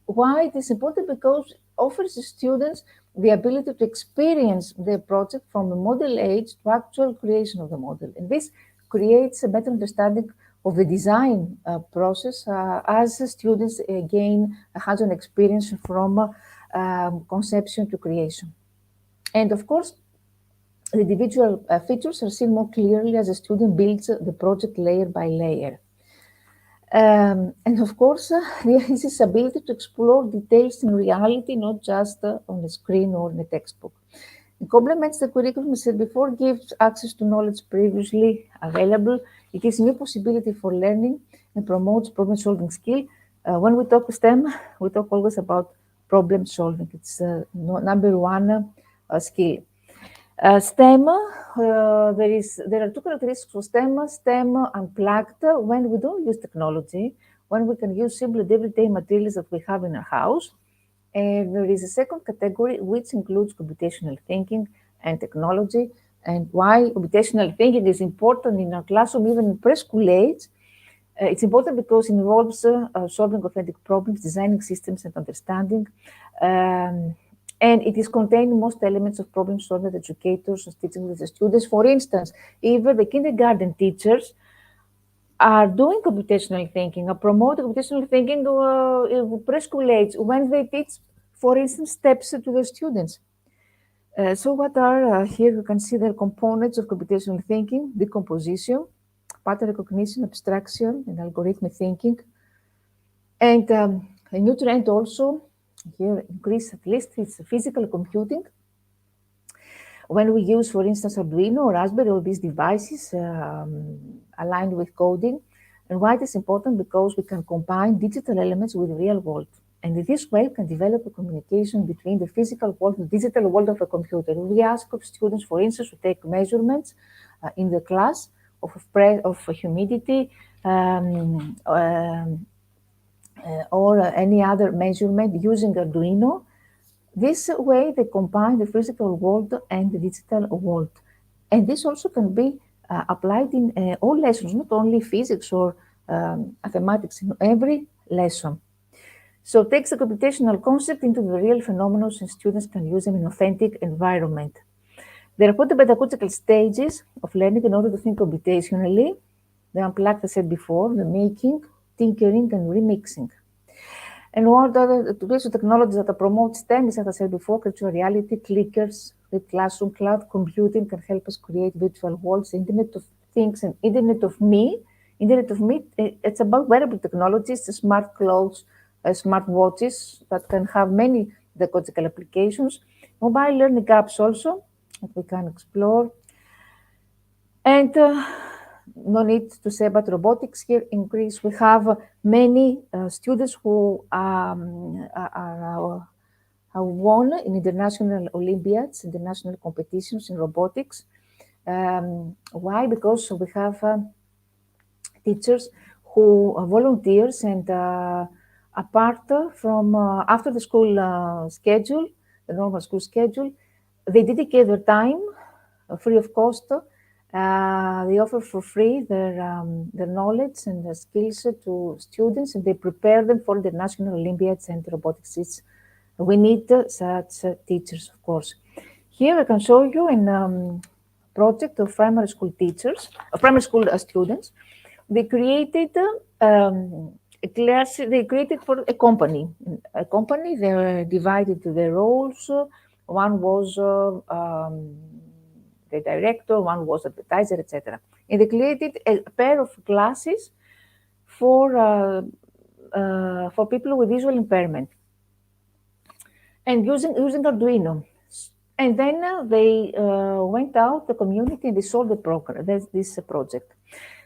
why it is important? Because it offers the students the ability to experience the project from the model age to actual creation of the model. And this creates a better understanding of the design process as the students gain a hands-on experience from conception to creation. And of course, the individual features are seen more clearly as a student builds the project layer by layer. And of course, there is this ability to explore details in reality, not just on the screen or in a textbook. It complements the curriculum, as I said before, gives access to knowledge previously available. It is a new possibility for learning and promotes problem-solving skill. When we talk STEM, we talk always about problem solving. It's number one skill. STEM, there are two characteristics for STEM. STEM unplugged when we don't use technology, when we can use simply the everyday materials that we have in our house. And there is a second category which includes computational thinking and technology. And why computational thinking is important in our classroom, even in preschool age. It's important because it involves solving authentic problems, designing systems, and understanding. And it is contained in most elements of problem solving that educators are teaching with the students. For instance, even the kindergarten teachers are doing computational thinking, are promoting computational thinking in preschool age when they teach, for instance, steps to the students. So what are here you can see the components of computational thinking: decomposition, pattern recognition, abstraction, and algorithmic thinking. And a new trend also here in Greece, at least, is physical computing. When we use, for instance, Arduino or Raspberry, all these devices aligned with coding. And why it is important? Because we can combine digital elements with the real world. And in this way, we can develop a communication between the physical world and the digital world of a computer. We ask of students, for instance, to take measurements in the class of humidity or any other measurement using Arduino. This way, they combine the physical world and the digital world. And this also can be applied in all lessons, not only physics or mathematics, in every lesson. So it takes the computational concept into the real phenomena and students can use them in authentic environment. There are pedagogical stages of learning in order to think computationally. The unplugged, as I said before, the making, tinkering, and remixing. And what other tools of technologies that promote STEM is, as I said before, virtual reality, clickers, the classroom, cloud computing can help us create virtual worlds, Internet of Things, and Internet of Me. Internet of Me, it's about wearable technologies, smart clothes, smart watches that can have many pedagogical applications, mobile learning apps also that we can explore. And no need to say about robotics here in Greece. We have many students who have won in international Olympiads, international competitions in robotics. Why? Because we have teachers who are volunteers and apart from after the school schedule, the normal school schedule, they dedicate their time free of cost. They offer for free their knowledge and their skills to students, and they prepare them for the national Olympiads and robotics. We need such teachers, of course. Here I can show you a project of primary school teachers, primary school students. They created a class. They created for a company. A company. They were divided to the roles. One was the director, one was advertiser, etc. And they created a pair of classes for people with visual impairment, and using Arduino. And then they went out the community and they sold the program. This project.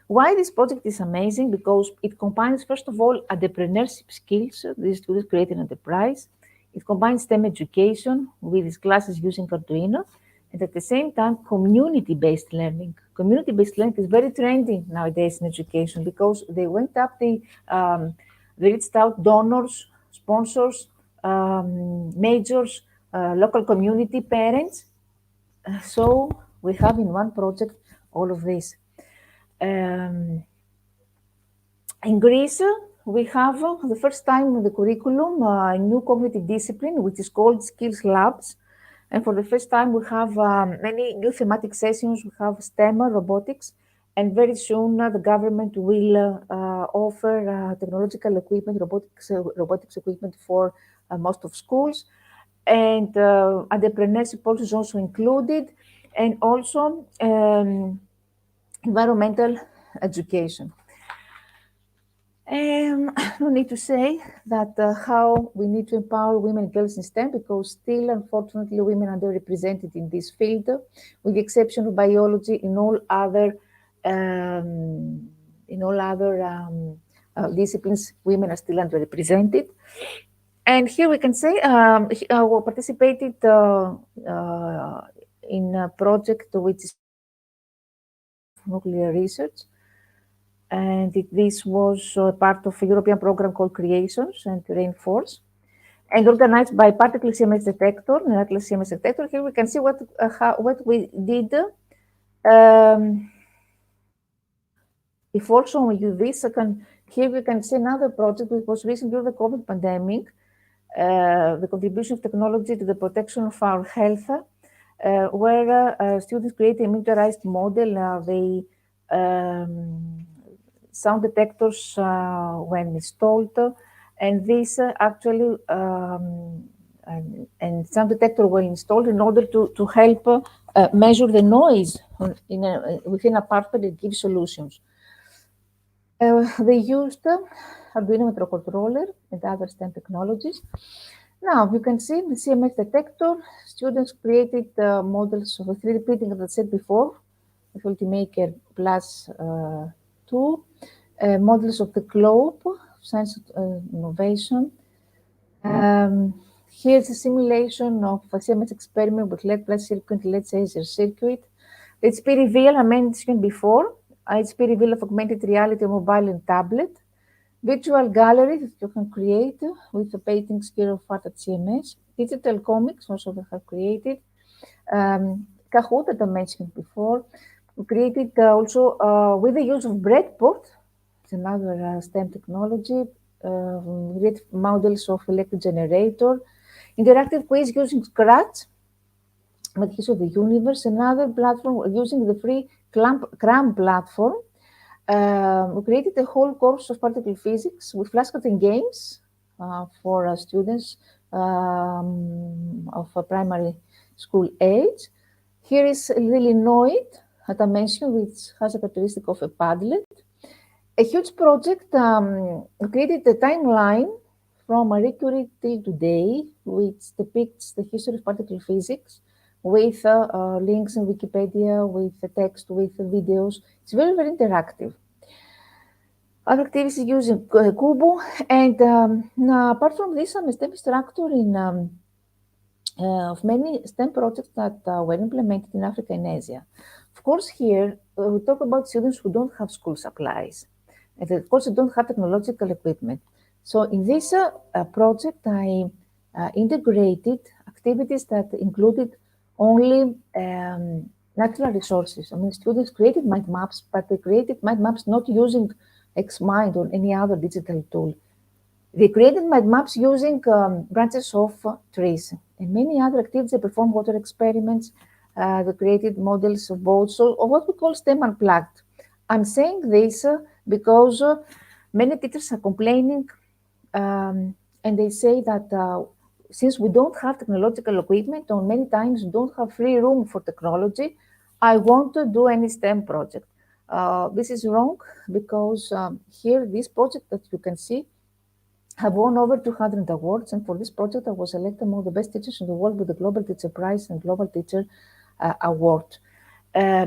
Why this project is amazing? Because it combines, first of all, entrepreneurship skills. These students create an enterprise. It combines STEM education with these classes using Arduino, and at the same time, community-based learning. Community-based learning is very trendy nowadays in education because they went up they reached out donors, sponsors, majors, local community parents. So we have in one project all of this. Um, in Greece, we have the first time in the curriculum a new cognitive discipline, which is called Skills Labs. And for the first time, we have many new thematic sessions. We have STEM, robotics, and very soon the government will offer technological equipment, robotics equipment for most of schools. And entrepreneurship also is also included, and also environmental education. No need to say that how we need to empower women and girls in STEM because still, unfortunately, women are underrepresented in this field, with the exception of biology. In all other disciplines, women are still underrepresented. And here we can say we participated in a project which is called Women of Nuclear Research. And this was part of a European program called Creations and Reinforce, and organized by Particle CMS Detector, and Atlas CMS Detector. Here we can see what we did. Before showing you this, here we can see another project which was recently during the COVID pandemic, the contribution of technology to the protection of our health, where students create a miniaturized model. They sound detectors when installed, and this actually and sound detector were installed in order to help measure the noise within an apartment and give solutions. They used Arduino microcontroller and other STEM technologies. Now you can see the CMS detector. Students created models of a 3D printing, as I said before, with Ultimaker Plus 2, models of the globe, science innovation. Here's a simulation of a CMS experiment with LED plus circuit, LED laser circuit. HP reveal, I mentioned before, HP reveal of augmented reality, mobile and tablet. Virtual gallery that you can create with the paintings here of art at CMS. Digital comics also they have created. Kahoot that I mentioned before. We created also with the use of breadboard. It's another STEM technology. We create models of electric generator. Interactive quiz using Scratch. Matrix of the Universe. Another platform using the free Cram platform. We created a whole course of particle physics with flashcard games for students of primary school age. Here is a Illinois, that I mentioned, which has a characteristic of a Padlet. A huge project created a timeline from Marie Curie till today, which depicts the history of particle physics with links in Wikipedia, with the text, with the videos. It's very, very interactive. Other activities using Kubo, and apart from this, I'm a STEM instructor in of many STEM projects that were implemented in Africa and Asia. Of course, here we talk about students who don't have school supplies, and of course, they don't have technological equipment. So in this project, I integrated activities that included only natural resources. I mean, students created mind maps, but they created mind maps not using XMind or any other digital tool. They created mind maps using branches of trees and many other activities. They performed water experiments. They created models of boats, so or what we call STEM unplugged. I'm saying this because many teachers are complaining and they say that since we don't have technological equipment, or many times we don't have free room for technology, I want to do any STEM project. This is wrong because here, this project that you can see have won over 200 awards, and for this project, I was elected among the best teachers in the world with the Global Teacher Prize and Global Teacher Award.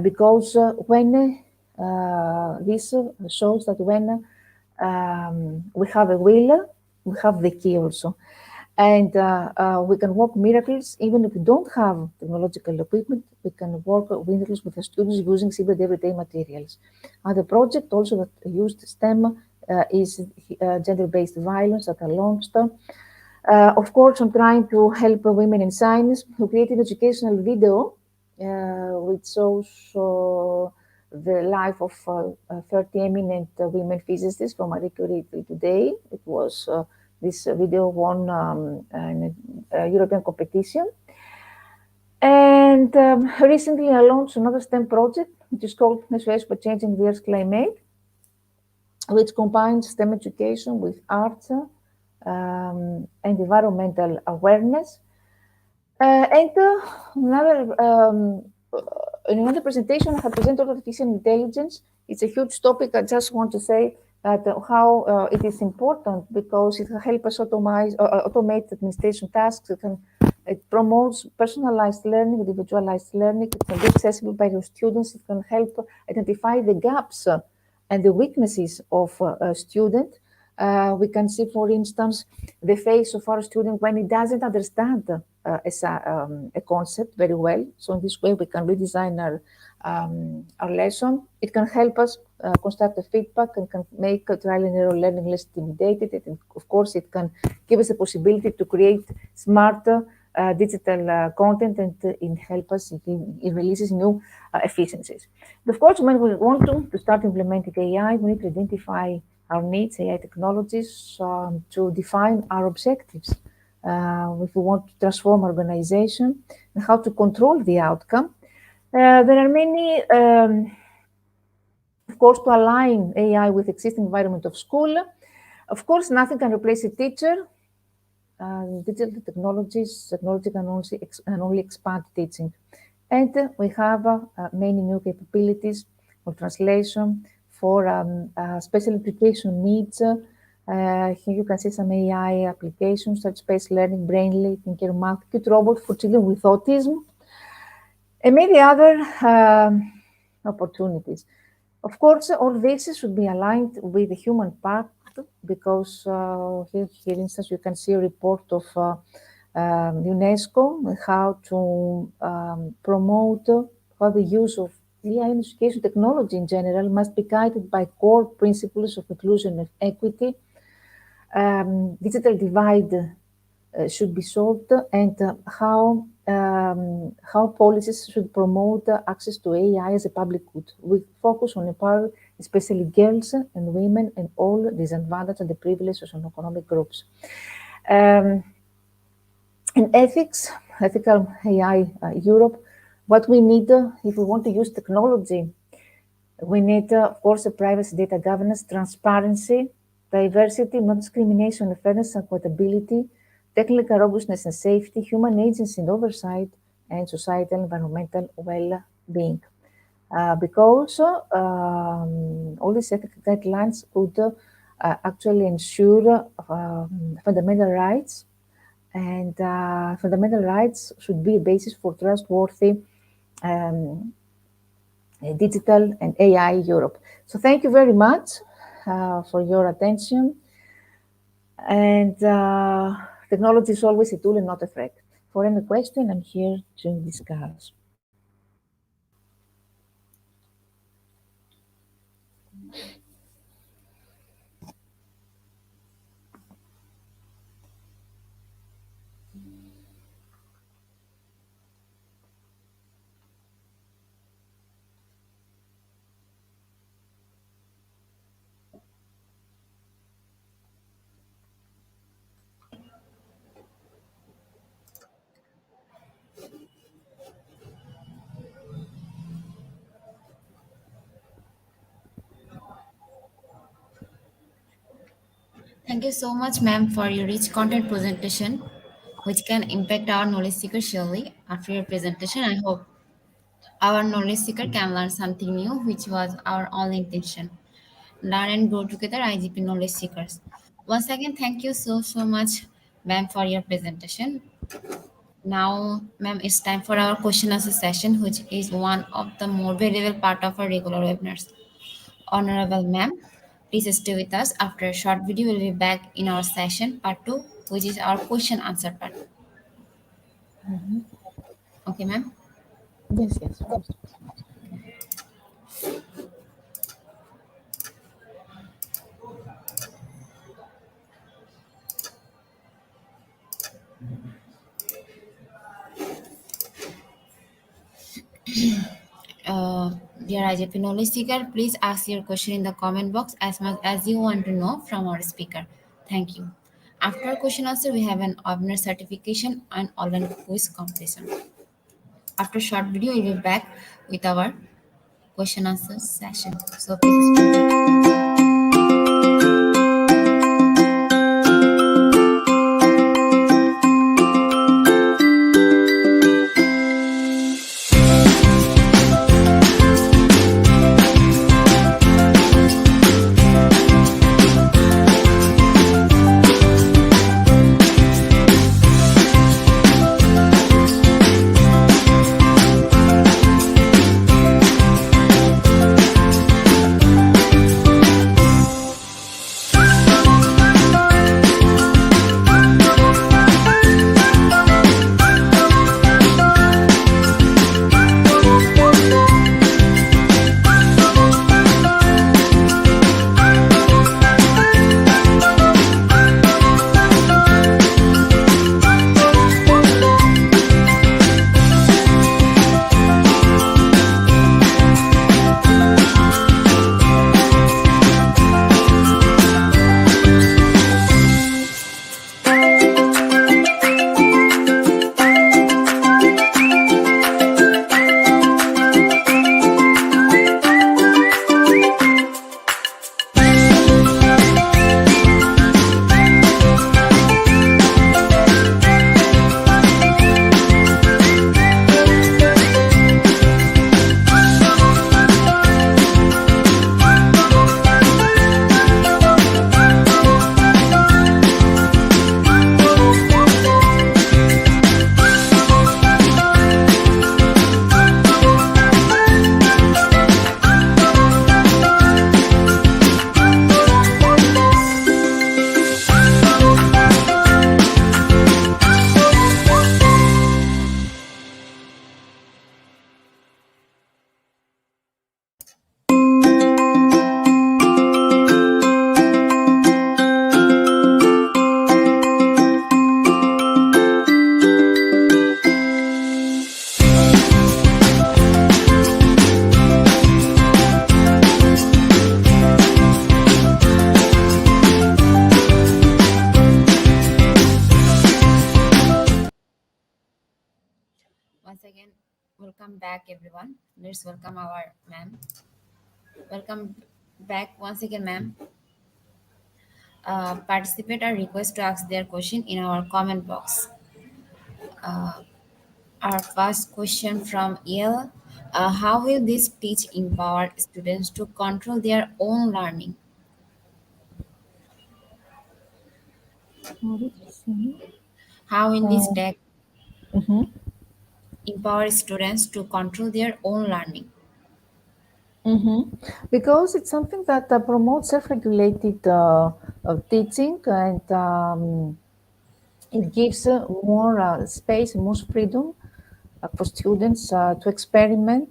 Because when This shows that when we have a will, we have the key also. And we can work miracles even if we don't have technological equipment. We can work miracles with the students using simple everyday materials. The project also that used STEM is gender-based violence that I launched. Of course, I'm trying to help women in science who created educational video which shows the life of 30 eminent women physicists from Marie Curie till today. It was this video won a European competition. And recently I launched another STEM project, which is called SOS by Changing the Earth's Climate, which combines STEM education with arts and environmental awareness. And in another presentation, I have presented artificial intelligence. It's a huge topic. I just want to say that how it is important because it can help us automate administration tasks. It promotes personalized learning, individualized learning. It can be accessible by your students. It can help identify the gaps and the weaknesses of a student. We can see, for instance, the face of our student when he doesn't understand a concept very well. So in this way, we can redesign our lesson. It can help us construct a feedback and can make trial and error learning less intimidated. And of course, it can give us the possibility to create smarter digital content and it help us, it releases new efficiencies. But of course, when we want to start implementing AI, we need to identify our needs, AI technologies, to define our objectives. If we want to transform organization and how to control the outcome. There are many, of course, to align AI with existing environment of school. Of course, nothing can replace a teacher. Digital technology can only expand teaching. And we have many new capabilities for translation, for special education needs. Here you can see some AI applications, search-based learning, Brainly, Thinker Math, Cute Robot for children with autism, and many other opportunities. Of course, all this should be aligned with the human part because here, for instance, you can see a report of UNESCO how to promote how the use of AI in education technology in general must be guided by core principles of inclusion and equity. Digital divide should be solved and how policies should promote access to AI as a public good with focus on empowering especially girls and women and all disadvantaged and the privileged socioeconomic groups. In ethics, ethical AI Europe, what we need if we want to use technology, we need, of course, a privacy, data governance, transparency, diversity, non discrimination, fairness and accountability, technical robustness and safety, human agency and oversight, and societal environmental well-being. Because all these ethical guidelines could actually ensure fundamental rights, and fundamental rights should be a basis for trustworthy digital and AI Europe. So thank you very much for your attention. And technology is always a tool and not a threat. For any question, I'm here to discuss. Thank you so much, ma'am, for your rich content presentation, which can impact our knowledge seeker surely. After your presentation, I hope our knowledge seeker can learn something new, which was our only intention. Learn and grow together, IGP knowledge seekers. Once again, thank you so much, ma'am, for your presentation. Now, ma'am, it's time for our question answer session, which is one of the more valuable part of our regular webinars. Honorable ma'am, please stay with us. After a short video, we'll be back in our session part 2, which is our question answer part. Okay, ma'am? Yes, yes, of course. Dear IJP knowledge seeker, please ask your question in the comment box as much as you want to know from our speaker. Thank you. After question answer, we have an webinar certification and online quiz completion. After short video, we'll be back with our question answer session. So please stay there. Once again, welcome back everyone. Let's welcome our ma'am. Welcome back once again, ma'am. Participate are request to ask their question in our comment box. Our first question from Yale. How will this teach empower students to control their own learning? What did you say? How will this Uh, tech mhm. empower students to control their own learning? Because it's something that promotes self-regulated teaching, and it gives more space, more freedom for students to experiment,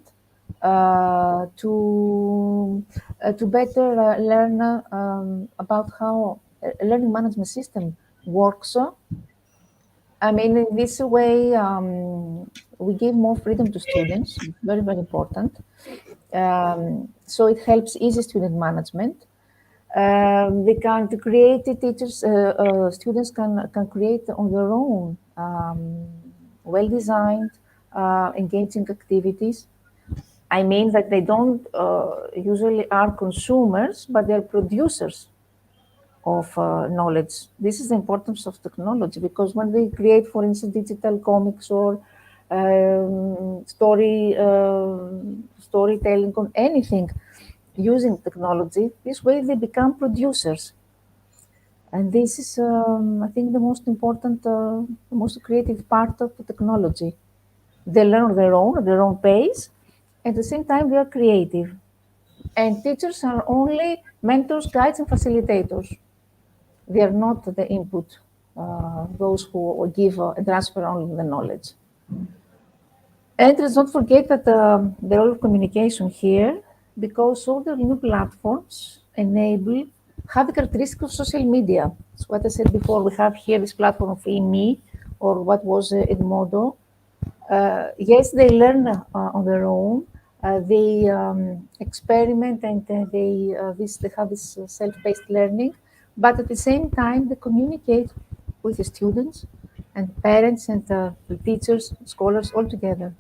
to better learn about how a learning management system works. I mean, in this way, we give more freedom to students. Very, very important. So it helps easy student management. They can create teachers, students can create on their own well-designed, engaging activities. I mean that they don't usually are consumers, but they're producers of knowledge. This is the importance of technology, because when they create, for instance, digital comics or storytelling on anything using technology, this way they become producers. And this is, I think, the most important, the most creative part of the technology. They learn on their own pace. At the same time, they are creative. And teachers are only mentors, guides, and facilitators. They are not the input, those who give and transfer only the knowledge. And let's not forget that the role of communication here, because all the new platforms enable, have the characteristics of social media. It's what I said before. We have here this platform of EME, or what was Edmodo. Yes, they learn on their own. They experiment, and they have this self-paced learning. But at the same time, they communicate with the students and parents and the teachers, scholars all together.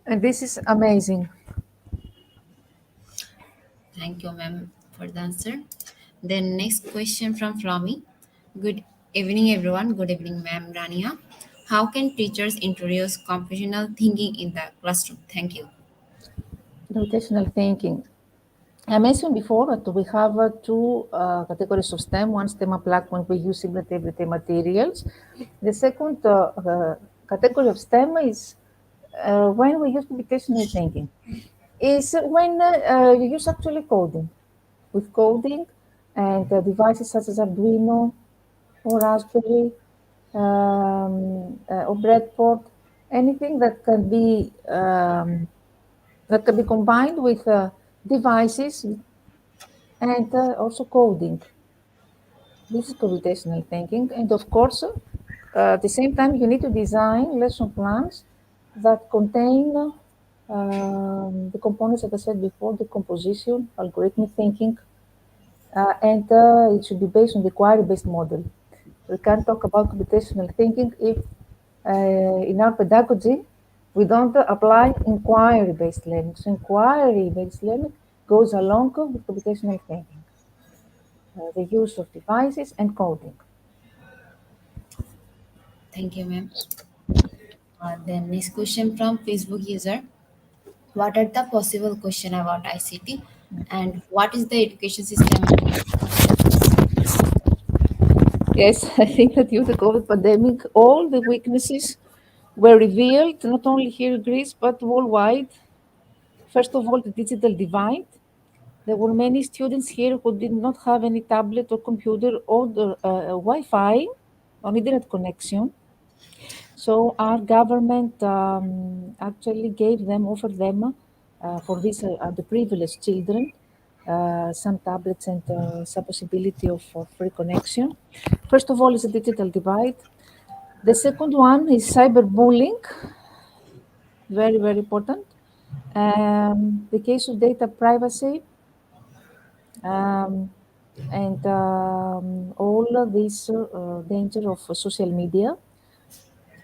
And this is amazing. Thank you, ma'am, for the answer. Then next question from Flami. Good evening, everyone. Good evening, ma'am Rania. How can teachers introduce computational thinking in the classroom? Thank you. Rotational thinking. I mentioned before that we have two categories of STEM. One STEM applied when we use simple everyday materials. The second category of STEM is when we use computational thinking. Is when you use actually coding. With coding and devices such as Arduino or Raspberry or breadboard, anything that can be combined with devices and also coding. This is computational thinking. And of course, at the same time, you need to design lesson plans that contain the components that I said before, the composition, algorithmic thinking, and it should be based on the query-based model. We can't talk about computational thinking if in our pedagogy we don't apply inquiry-based learning. So inquiry-based learning goes along with computational thinking, the use of devices and coding. Thank you, ma'am. Then next question from Facebook user. What are the possible question about ICT and what is the education system doing? Yes, I think that due to the COVID pandemic, all the weaknesses were revealed, not only here in Greece, but worldwide. First of all, the digital divide. There were many students here who did not have any tablet or computer or Wi-Fi or internet connection. So our government actually offered them for these underprivileged children, some tablets and some possibility of free connection. First of all, is a digital divide. The second one is cyberbullying, very, very important. The case of data privacy, um, and all of these danger of social media.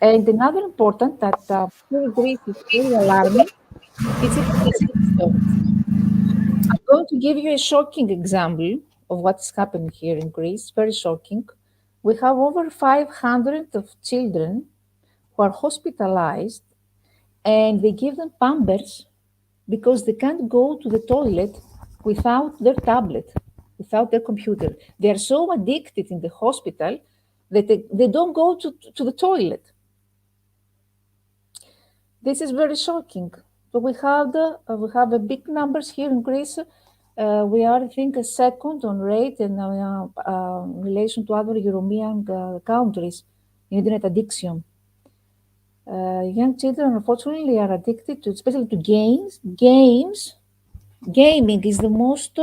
And another important that here in Greece is very alarming is education systems. I'm going to give you a shocking example of what's happening here in Greece. Very shocking. We have over 500 of children who are hospitalized and they give them pampers because they can't go to the toilet without their tablet, without their computer. They are so addicted in the hospital that they don't go to the toilet. This is very shocking. So we have a big numbers here in Greece. We are, I think, a second on rate in relation to other European countries in internet addiction. Young children, unfortunately, are addicted to, especially to games. Gaming is the most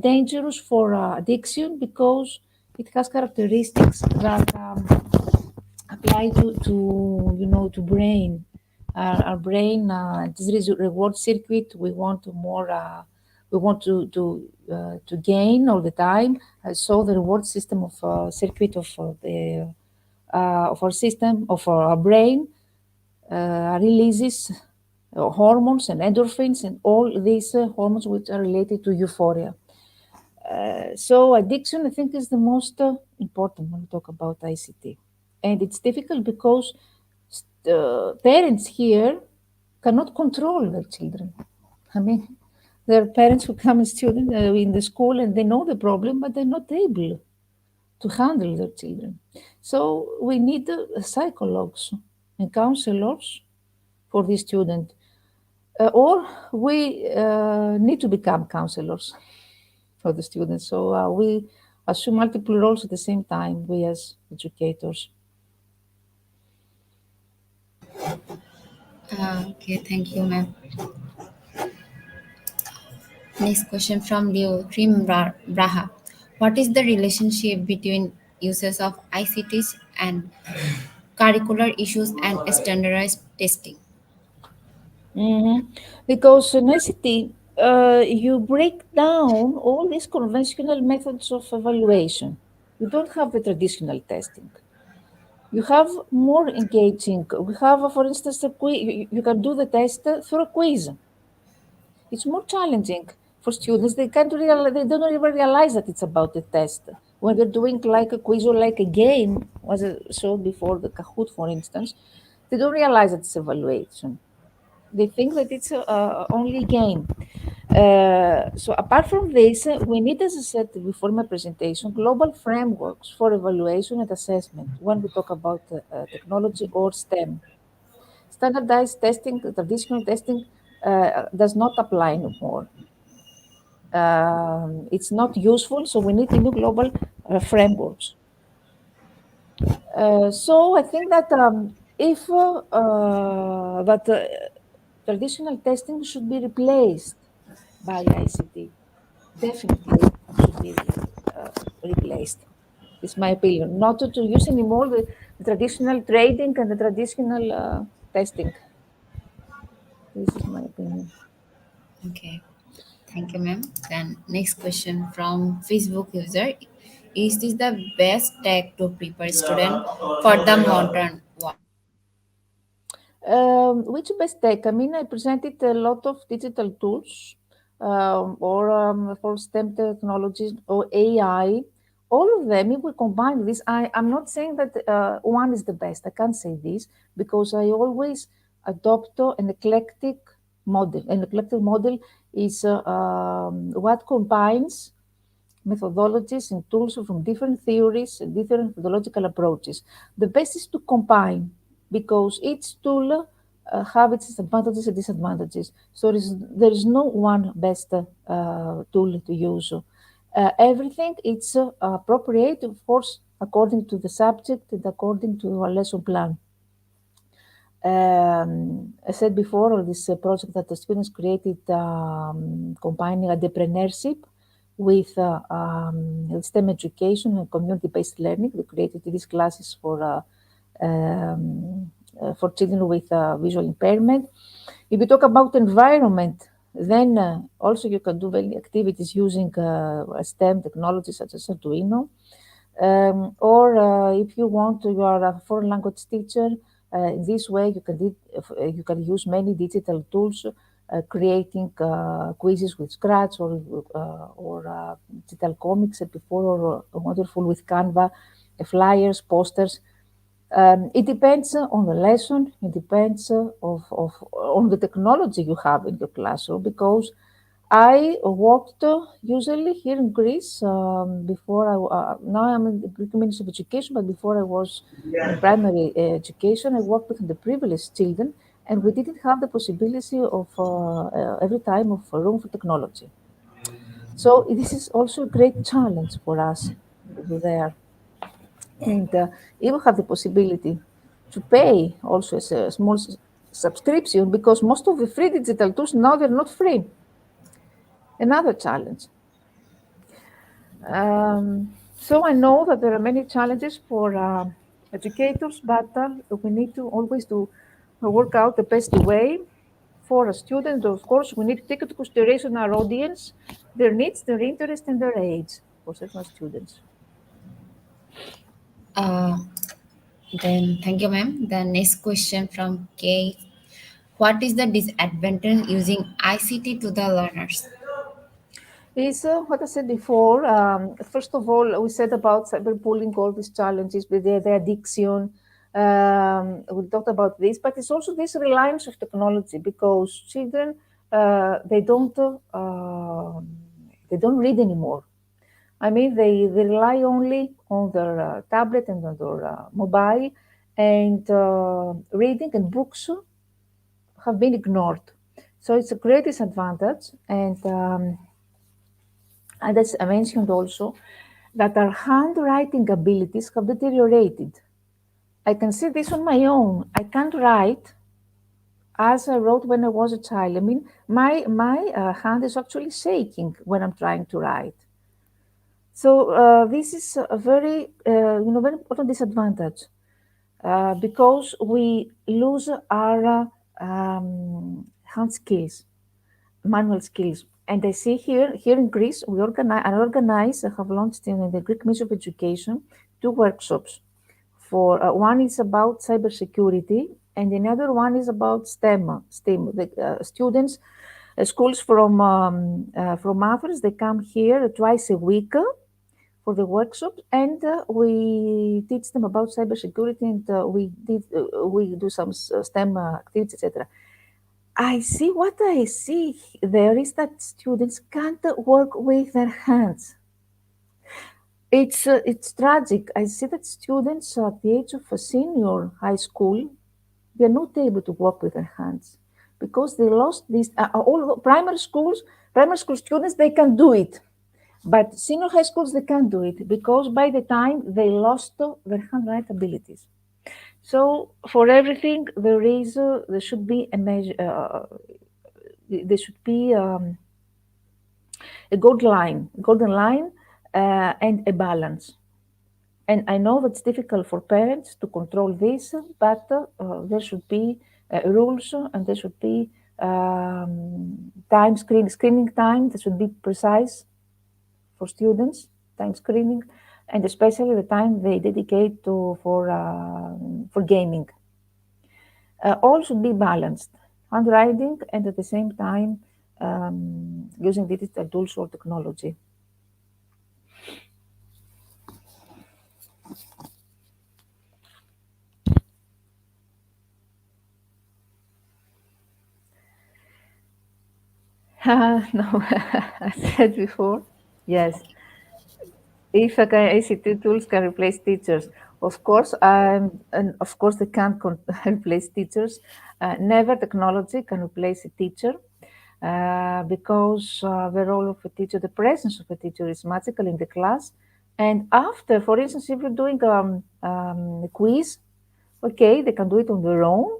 dangerous for addiction because it has characteristics that apply to brain. Our brain this is a reward circuit. We want more. We want to gain all the time. So the reward system of circuit of our system of our brain releases hormones and endorphins and all these hormones which are related to euphoria. So addiction, I think, is the most important when we talk about ICT. And it's difficult because parents here cannot control their children. I mean, there are parents who come and student in the school and they know the problem, but they're not able to handle their children. So we need psychologues and counselors for the student. Or we need to become counselors for the students. So we assume multiple roles at the same time, we as educators. Okay, thank you, ma'am. Next question from Leo Trim Braha. What is the relationship between uses of ICTs and curricular issues and standardized testing? Mhm. Because in ICT, you break down all these conventional methods of evaluation. You don't have the traditional testing. You have more engaging. We have, for instance, a quiz. You can do the test through a quiz. It's more challenging for students. They don't even realize that it's about the test. When they're doing like a quiz or like a game, as I showed before, the Kahoot, for instance, they don't realize that it's evaluation. They think that it's only a game. So apart from this, we need, as I said before in my presentation, global frameworks for evaluation and assessment when we talk about technology or STEM. Standardized testing, traditional testing, does not apply anymore. It's not useful, so we need new global frameworks. So I think that if that traditional testing should be replaced by ICT, definitely should be replaced. It's my opinion. Not to use anymore the traditional trading and the traditional testing. This is my opinion. Okay, thank you, ma'am. Then next question from Facebook user. Is this the best tech to prepare student for the modern world? Which best tech? I mean, I presented a lot of digital tools or for STEM technologies or AI. All of them, if we combine this, I'm not saying that one is the best. I can't say this because I always adopt an eclectic model. An eclectic model is what combines methodologies and tools from different theories and different methodological approaches. The best is to combine because each tool have its advantages and disadvantages. So there is no one best tool to use. Everything it's appropriate, of course, according to the subject and according to our lesson plan. I said before, or this project that the students created, combining entrepreneurship with STEM education and community-based learning. They created these classes for children with visual impairment. If you talk about environment, then also you can do many activities using STEM technologies such as Arduino. Or if you want, you are a foreign language teacher. In this way, you can use many digital tools, creating quizzes with Scratch or digital comics before, or wonderful with Canva, flyers, posters. It depends on the lesson. It depends on the technology you have in your classroom because I worked usually here in Greece now I'm in the Greek Ministry of Education, but before I was in primary education, I worked with the privileged children, and we didn't have the possibility of every time of room for technology. So this is also a great challenge for us over there. And if we have the possibility to pay also as a small subscription, because most of the free digital tools now they're not free. Another challenge. So I know that there are many challenges for educators, but we need to always to work out the best way for a student. Of course, we need to take into consideration our audience, their needs, their interest, and their age for certain students. Uh, then thank you, ma'am. The next question from Kay. What is the disadvantage using ICT to the learners? Is what I said before. First of all, we said about cyberbullying, all these challenges with the addiction. We talked about this, but it's also this reliance of technology because children they don't read anymore. I mean, they rely only on their tablet and on their mobile, and reading and books have been ignored. So it's a great disadvantage. And as I mentioned also, that our handwriting abilities have deteriorated. I can see this on my own. I can't write as I wrote when I was a child. I mean, my hand is actually shaking when I'm trying to write. So this is a very very important disadvantage because we lose our hand skills, manual skills. And I see here in Greece, I have launched in the Greek Ministry of Education 2 workshops. For one is about cybersecurity, and another one is about STEM. The students, schools from others, they come here twice a week for the workshops, and we teach them about cybersecurity, and we do some STEM activities, etc. I see what I see there is that students can't work with their hands. It's tragic. I see that students at the age of a senior high school, they're not able to work with their hands because they lost this. All primary school students, they can do it, but senior high schools they can't do it because by the time they lost their handwriting abilities. So for everything there should be a measure. There should be a golden line, and a balance. And I know that's difficult for parents to control this, but there should be rules, and there should be screening time that should be precise for students, time screening, and especially the time they dedicate for gaming. All should be balanced, handwriting and at the same time using digital tools or technology. No, I said before, yes. If ICT tools can replace teachers, and of course they can't replace teachers. Never technology can replace a teacher because the role of a teacher, the presence of a teacher is magical in the class. And after, for instance, if you're doing a quiz, okay, they can do it on their own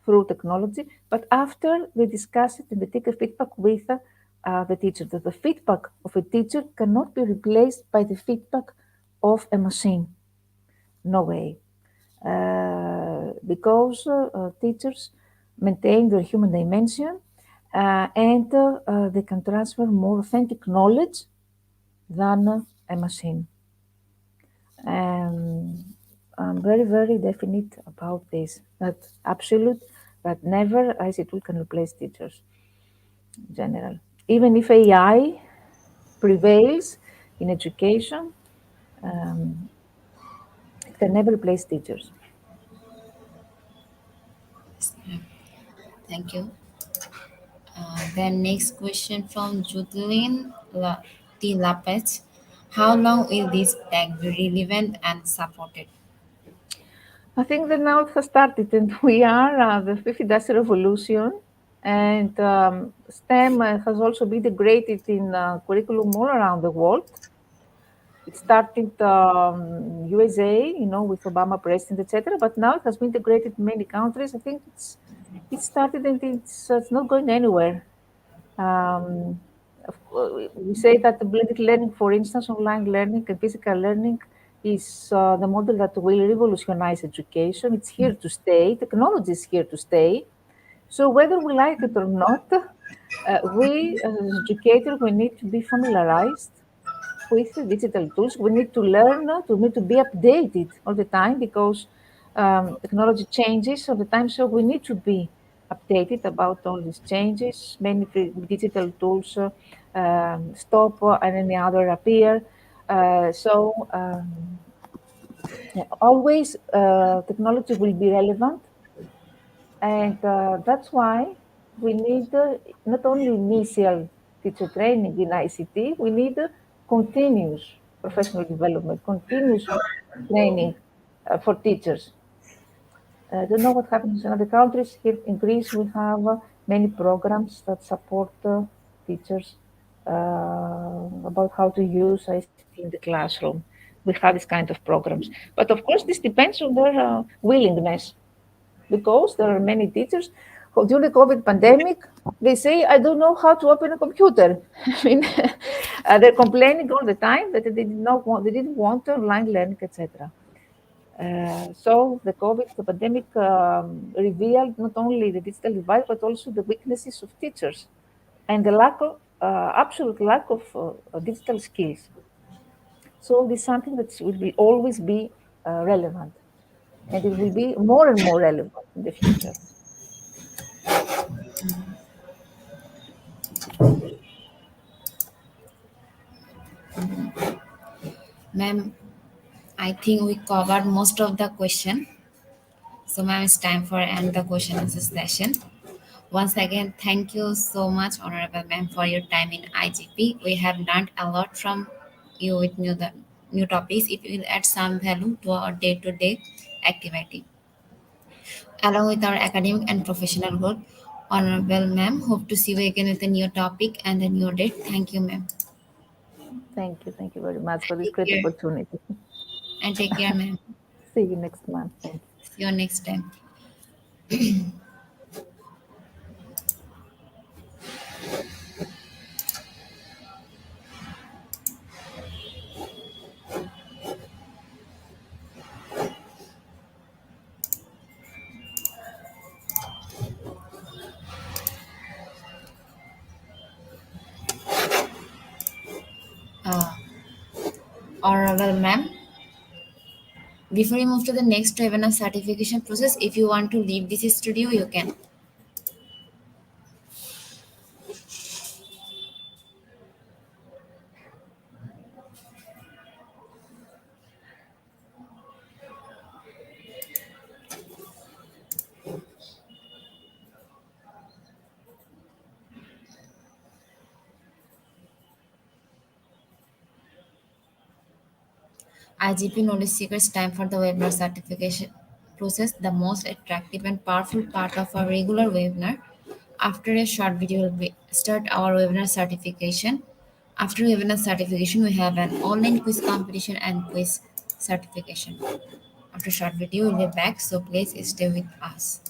through technology, but after they discuss it and they take a feedback with the teacher, that the feedback of a teacher cannot be replaced by the feedback of a machine. No way. Because teachers maintain their human dimension and they can transfer more authentic knowledge than a machine. I'm very, very definite about this. That absolute, that never ICT can replace teachers in general. Even if AI prevails in education, it can never replace teachers. Thank you. Then next question from T. Lapez. How long will this tech be relevant and supported? I think that now it has started, and we are the fifth industrial revolution. And STEM has also been integrated in curriculum all around the world. It started USA, with Obama president, etc. But now it has been integrated in many countries. I think it started and it's not going anywhere. Um, we say that the blended learning, for instance, online learning and physical learning, is the model that will revolutionize education. It's here to stay. Technology is here to stay. So whether we like it or not, we as educators, we need to be familiarized with the digital tools. We need to learn, we need to be updated all the time because technology changes all the time. So we need to be updated about all these changes. Many digital tools stop and any other appear. Yeah, always technology will be relevant, and that's why we need not only initial teacher training in ICT, we need continuous professional development, continuous training for teachers. I don't know what happens in other countries. Here in Greece, we have many programs that support teachers about how to use ICT in the classroom. We have this kind of programs. But of course, this depends on their willingness, because there are many teachers who, during the COVID pandemic, they say, I don't know how to open a computer. I mean, they're complaining all the time that they didn't want online learning, etc. So the COVID pandemic revealed not only the digital divide, but also the weaknesses of teachers and the absolute lack of digital skills. So this is something that will be always be relevant, and it will be more and more relevant in the future. Ma'am, I think we covered most of the question. So, ma'am, it's time for end the question answer session. Once again, thank you so much, Honorable Ma'am, for your time in IGP. We have learned a lot from you with new topics. It will add some value to our day-to-day activity, along with our academic and professional growth. Honorable Ma'am, hope to see you again with a new topic and a new date. Thank you, ma'am. Thank you. Thank you very much for this Take great care opportunity. and take care, ma'am. See you next month. Thank you. See you next time. Uh, Honorable Ma'am, before we move to the next webinar certification process, if you want to leave this studio, you can. IGP Knowledge Seekers time for the webinar certification process, the most attractive and powerful part of our regular webinar. After a short video, we'll start our webinar certification. After webinar certification, we have an online quiz competition and quiz certification. After short video, we'll be back, so please stay with us.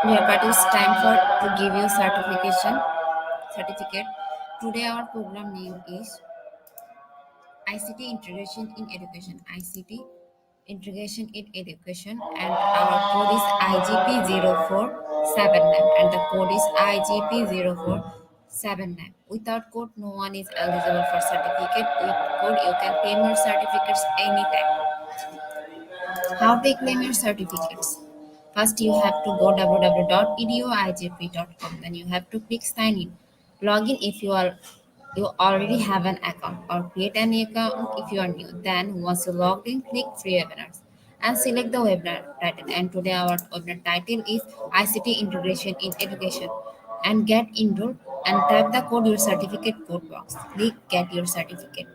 Yeah, but it's time for to give you certificate. Today our program name is ICT Integration in Education. ICT Integration in Education, and our code is IGP0479, and the code is IGP0479. Without code, no one is eligible for certificate. With code, you can claim your certificates anytime. How to claim your certificates? First, you have to go www.eduigp.com. Then you have to click sign in. Log in if you already have an account, or create an account if you are new. Then once you logged in, click free webinars and select the webinar title. And today our webinar title is ICT Integration in Education. And get enrolled and type the code your certificate code box. Click get your certificate.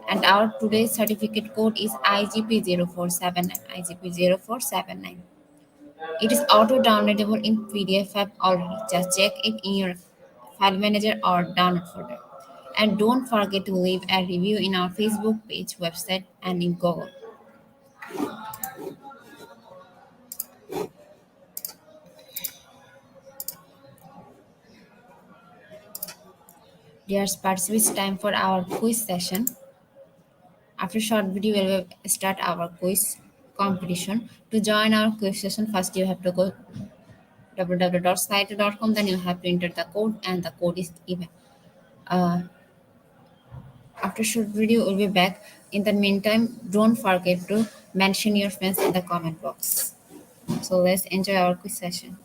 And our today's certificate code is IGP0479. IGP0479. It is auto downloadable in PDF file already. Just check it in your file manager or download folder. And don't forget to leave a review in our Facebook page, website, and in Google. Dear participants, time for our quiz session. After short video, we will start our quiz competition. To join our quiz session, first you have to go www.slido.com. Then you have to enter the code, and the code is even. Uh, After short video, we'll be back. In the meantime, don't forget to mention your friends in the comment box. So let's enjoy our quiz session.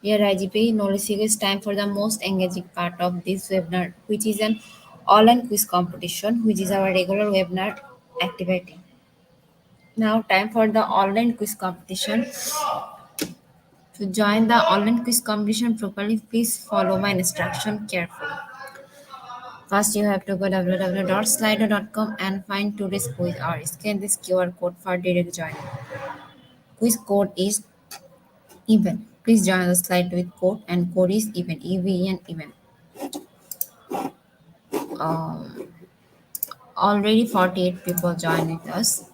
Dear IGP, knowledge seekers, time for the most engaging part of this webinar, which is an online quiz competition, which is our regular webinar activity. Now, time for the online quiz competition. To join the online quiz competition properly, please follow my instruction carefully. First, you have to go www.slido.com and find today's quiz or scan this QR code for direct joining. Quiz code is even. Please join the slide with code, and code is even. EVN even. Um, Already 48 people joined with us.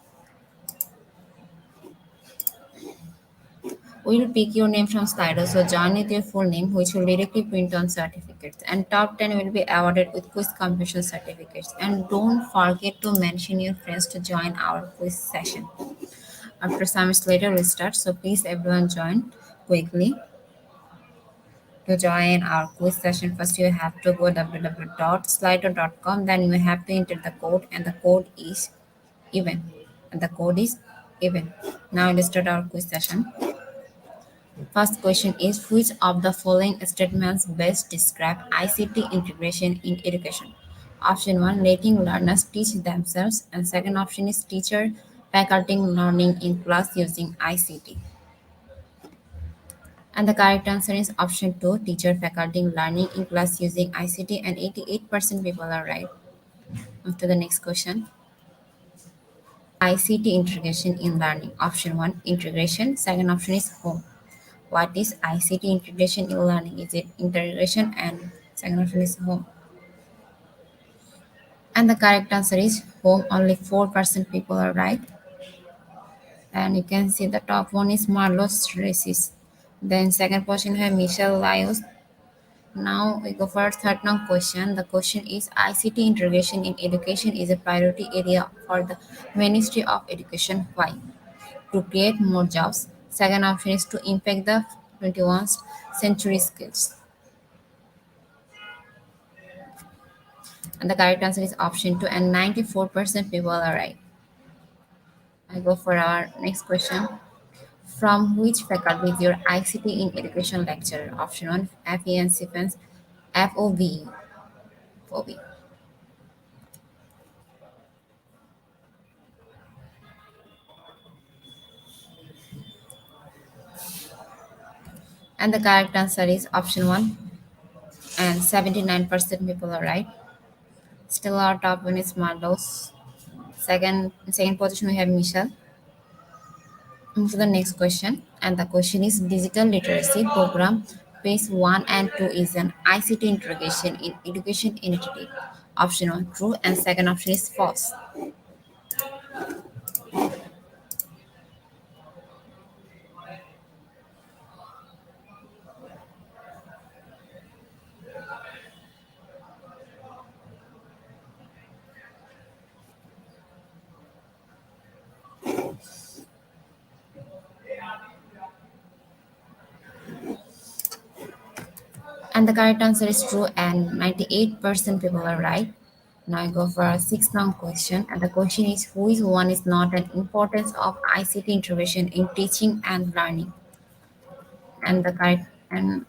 We will pick your name from Slido, so join with your full name, which will directly print on certificates. And top 10 will be awarded with quiz completion certificates. And don't forget to mention your friends to join our quiz session. After some minutes later, we'll start. So please, everyone, join quickly. To join our quiz session, first you have to go www.slido.com. Then you have to enter the code, and the code is even. And the code is even. Now let's start our quiz session. First question is, which of the following statements best describe ICT integration in education? Option 1, letting learners teach themselves. And second option is teacher faculty learning in class using ICT. And the correct answer is option 2, teacher faculty learning in class using ICT, and 88% people are right. Move to the next question. ICT integration in learning. Option 1, integration. Second option is home. What is ICT integration in learning? Is it integration? And second option is home. And the correct answer is home. Only 4% people are right. And you can see the top one is Marlos Resis. Then second position we have Michelle Lyos. Now we go for third now question. The question is ICT integration in education is a priority area for the Ministry of Education. Why? To create more jobs. Second option is to impact the 21st century skills. And the correct answer is option 2, and 94% people are right. I go for our next question. From which faculty is your ICT in education lecturer? Option 1, FE and Defense, FOVE. FOVE. And the correct answer is option 1, and 79% people are right. Still our top one is Marlos. Second position we have Michelle. Move to the next question. And the question is digital literacy program phase 1 and 2 is an ICT integration in education initiative. Option 1, true, and second option is false. And the correct answer is true, and 98% people are right. Now I go for a sixth round question, and the question is who is one is not an importance of ICT integration in teaching and learning. And the correct and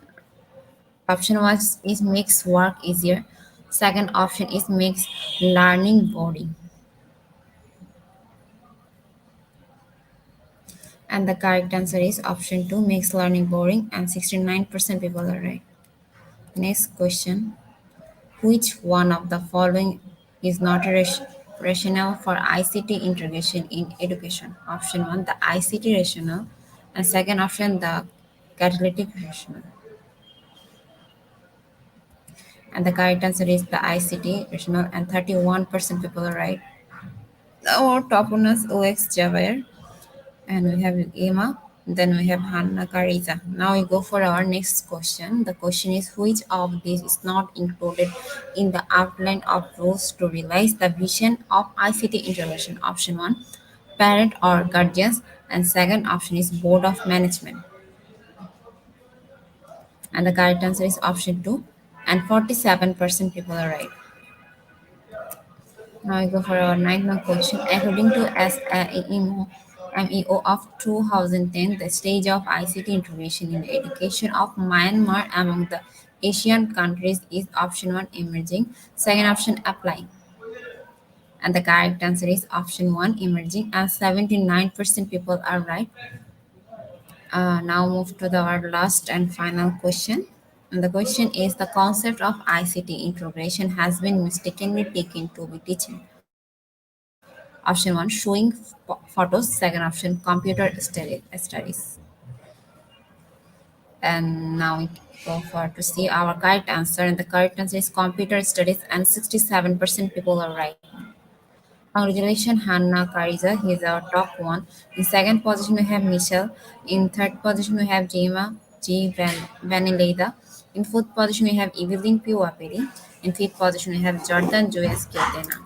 option was is makes work easier. Second option is makes learning boring. And the correct answer is option 2, makes learning boring, and 69% people are right. Next question. Which one of the following is not a rationale for ICT integration in education? Option 1, the ICT rationale, and second option, the catalytic rationale. And the correct answer is the ICT rationale, and 31% people are right. Our top one is OX Javier, and we have Emma. Then we have Hannah Kariza. Now we go for our next question. The question is which of these is not included in the outline of rules to realize the vision of ICT integration? Option 1, parent or guardians, and second option is board of management. And the correct answer is option 2, and 47% people are right. Now we go for our ninth question. According to MEO of 2010, the stage of ICT integration in the education of Myanmar among the Asian countries is option 1, emerging, second option, applying. And the correct answer is option 1, emerging, and 79% people are right. Now move to our last and final question. And the question is the concept of ICT integration has been mistakenly taken to be teaching. Option 1, showing photos, second option, computer studies. And now we go for to see our correct answer, and the correct answer is computer studies, and 67% people are right. Congratulations, Hannah Kariza. He is our top one. In second position, we have Michelle. In third position, we have Jema G. Vanileda. In fourth position, we have Evelyn P. Waperi. In fifth position, we have Jordan Joyce Kiotena.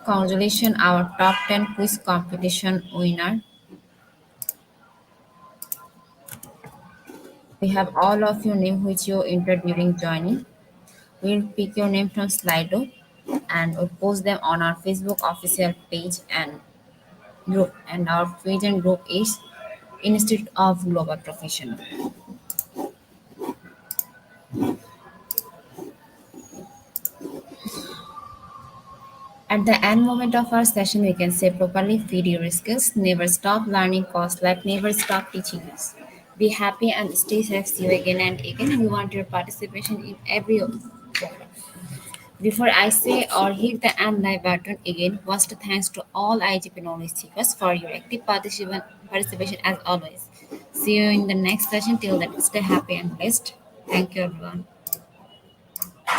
Congratulations, our top 10 quiz competition winner. We have all of your name which you entered during joining. We'll pick your name from Slido and we'll post them on our Facebook official page and group. And our page and group is Institute of Global Professional. At the end moment of our session, we can say properly feed your skills, never stop learning cause life never stop teaching us. Be happy and stay safe. See you again and again. We want your participation in every program. Before I say or hit the end live button again, vast thanks to all IGP knowledge seekers for your active participation as always. See you in the next session. Till then, stay happy and blessed. Thank you, everyone.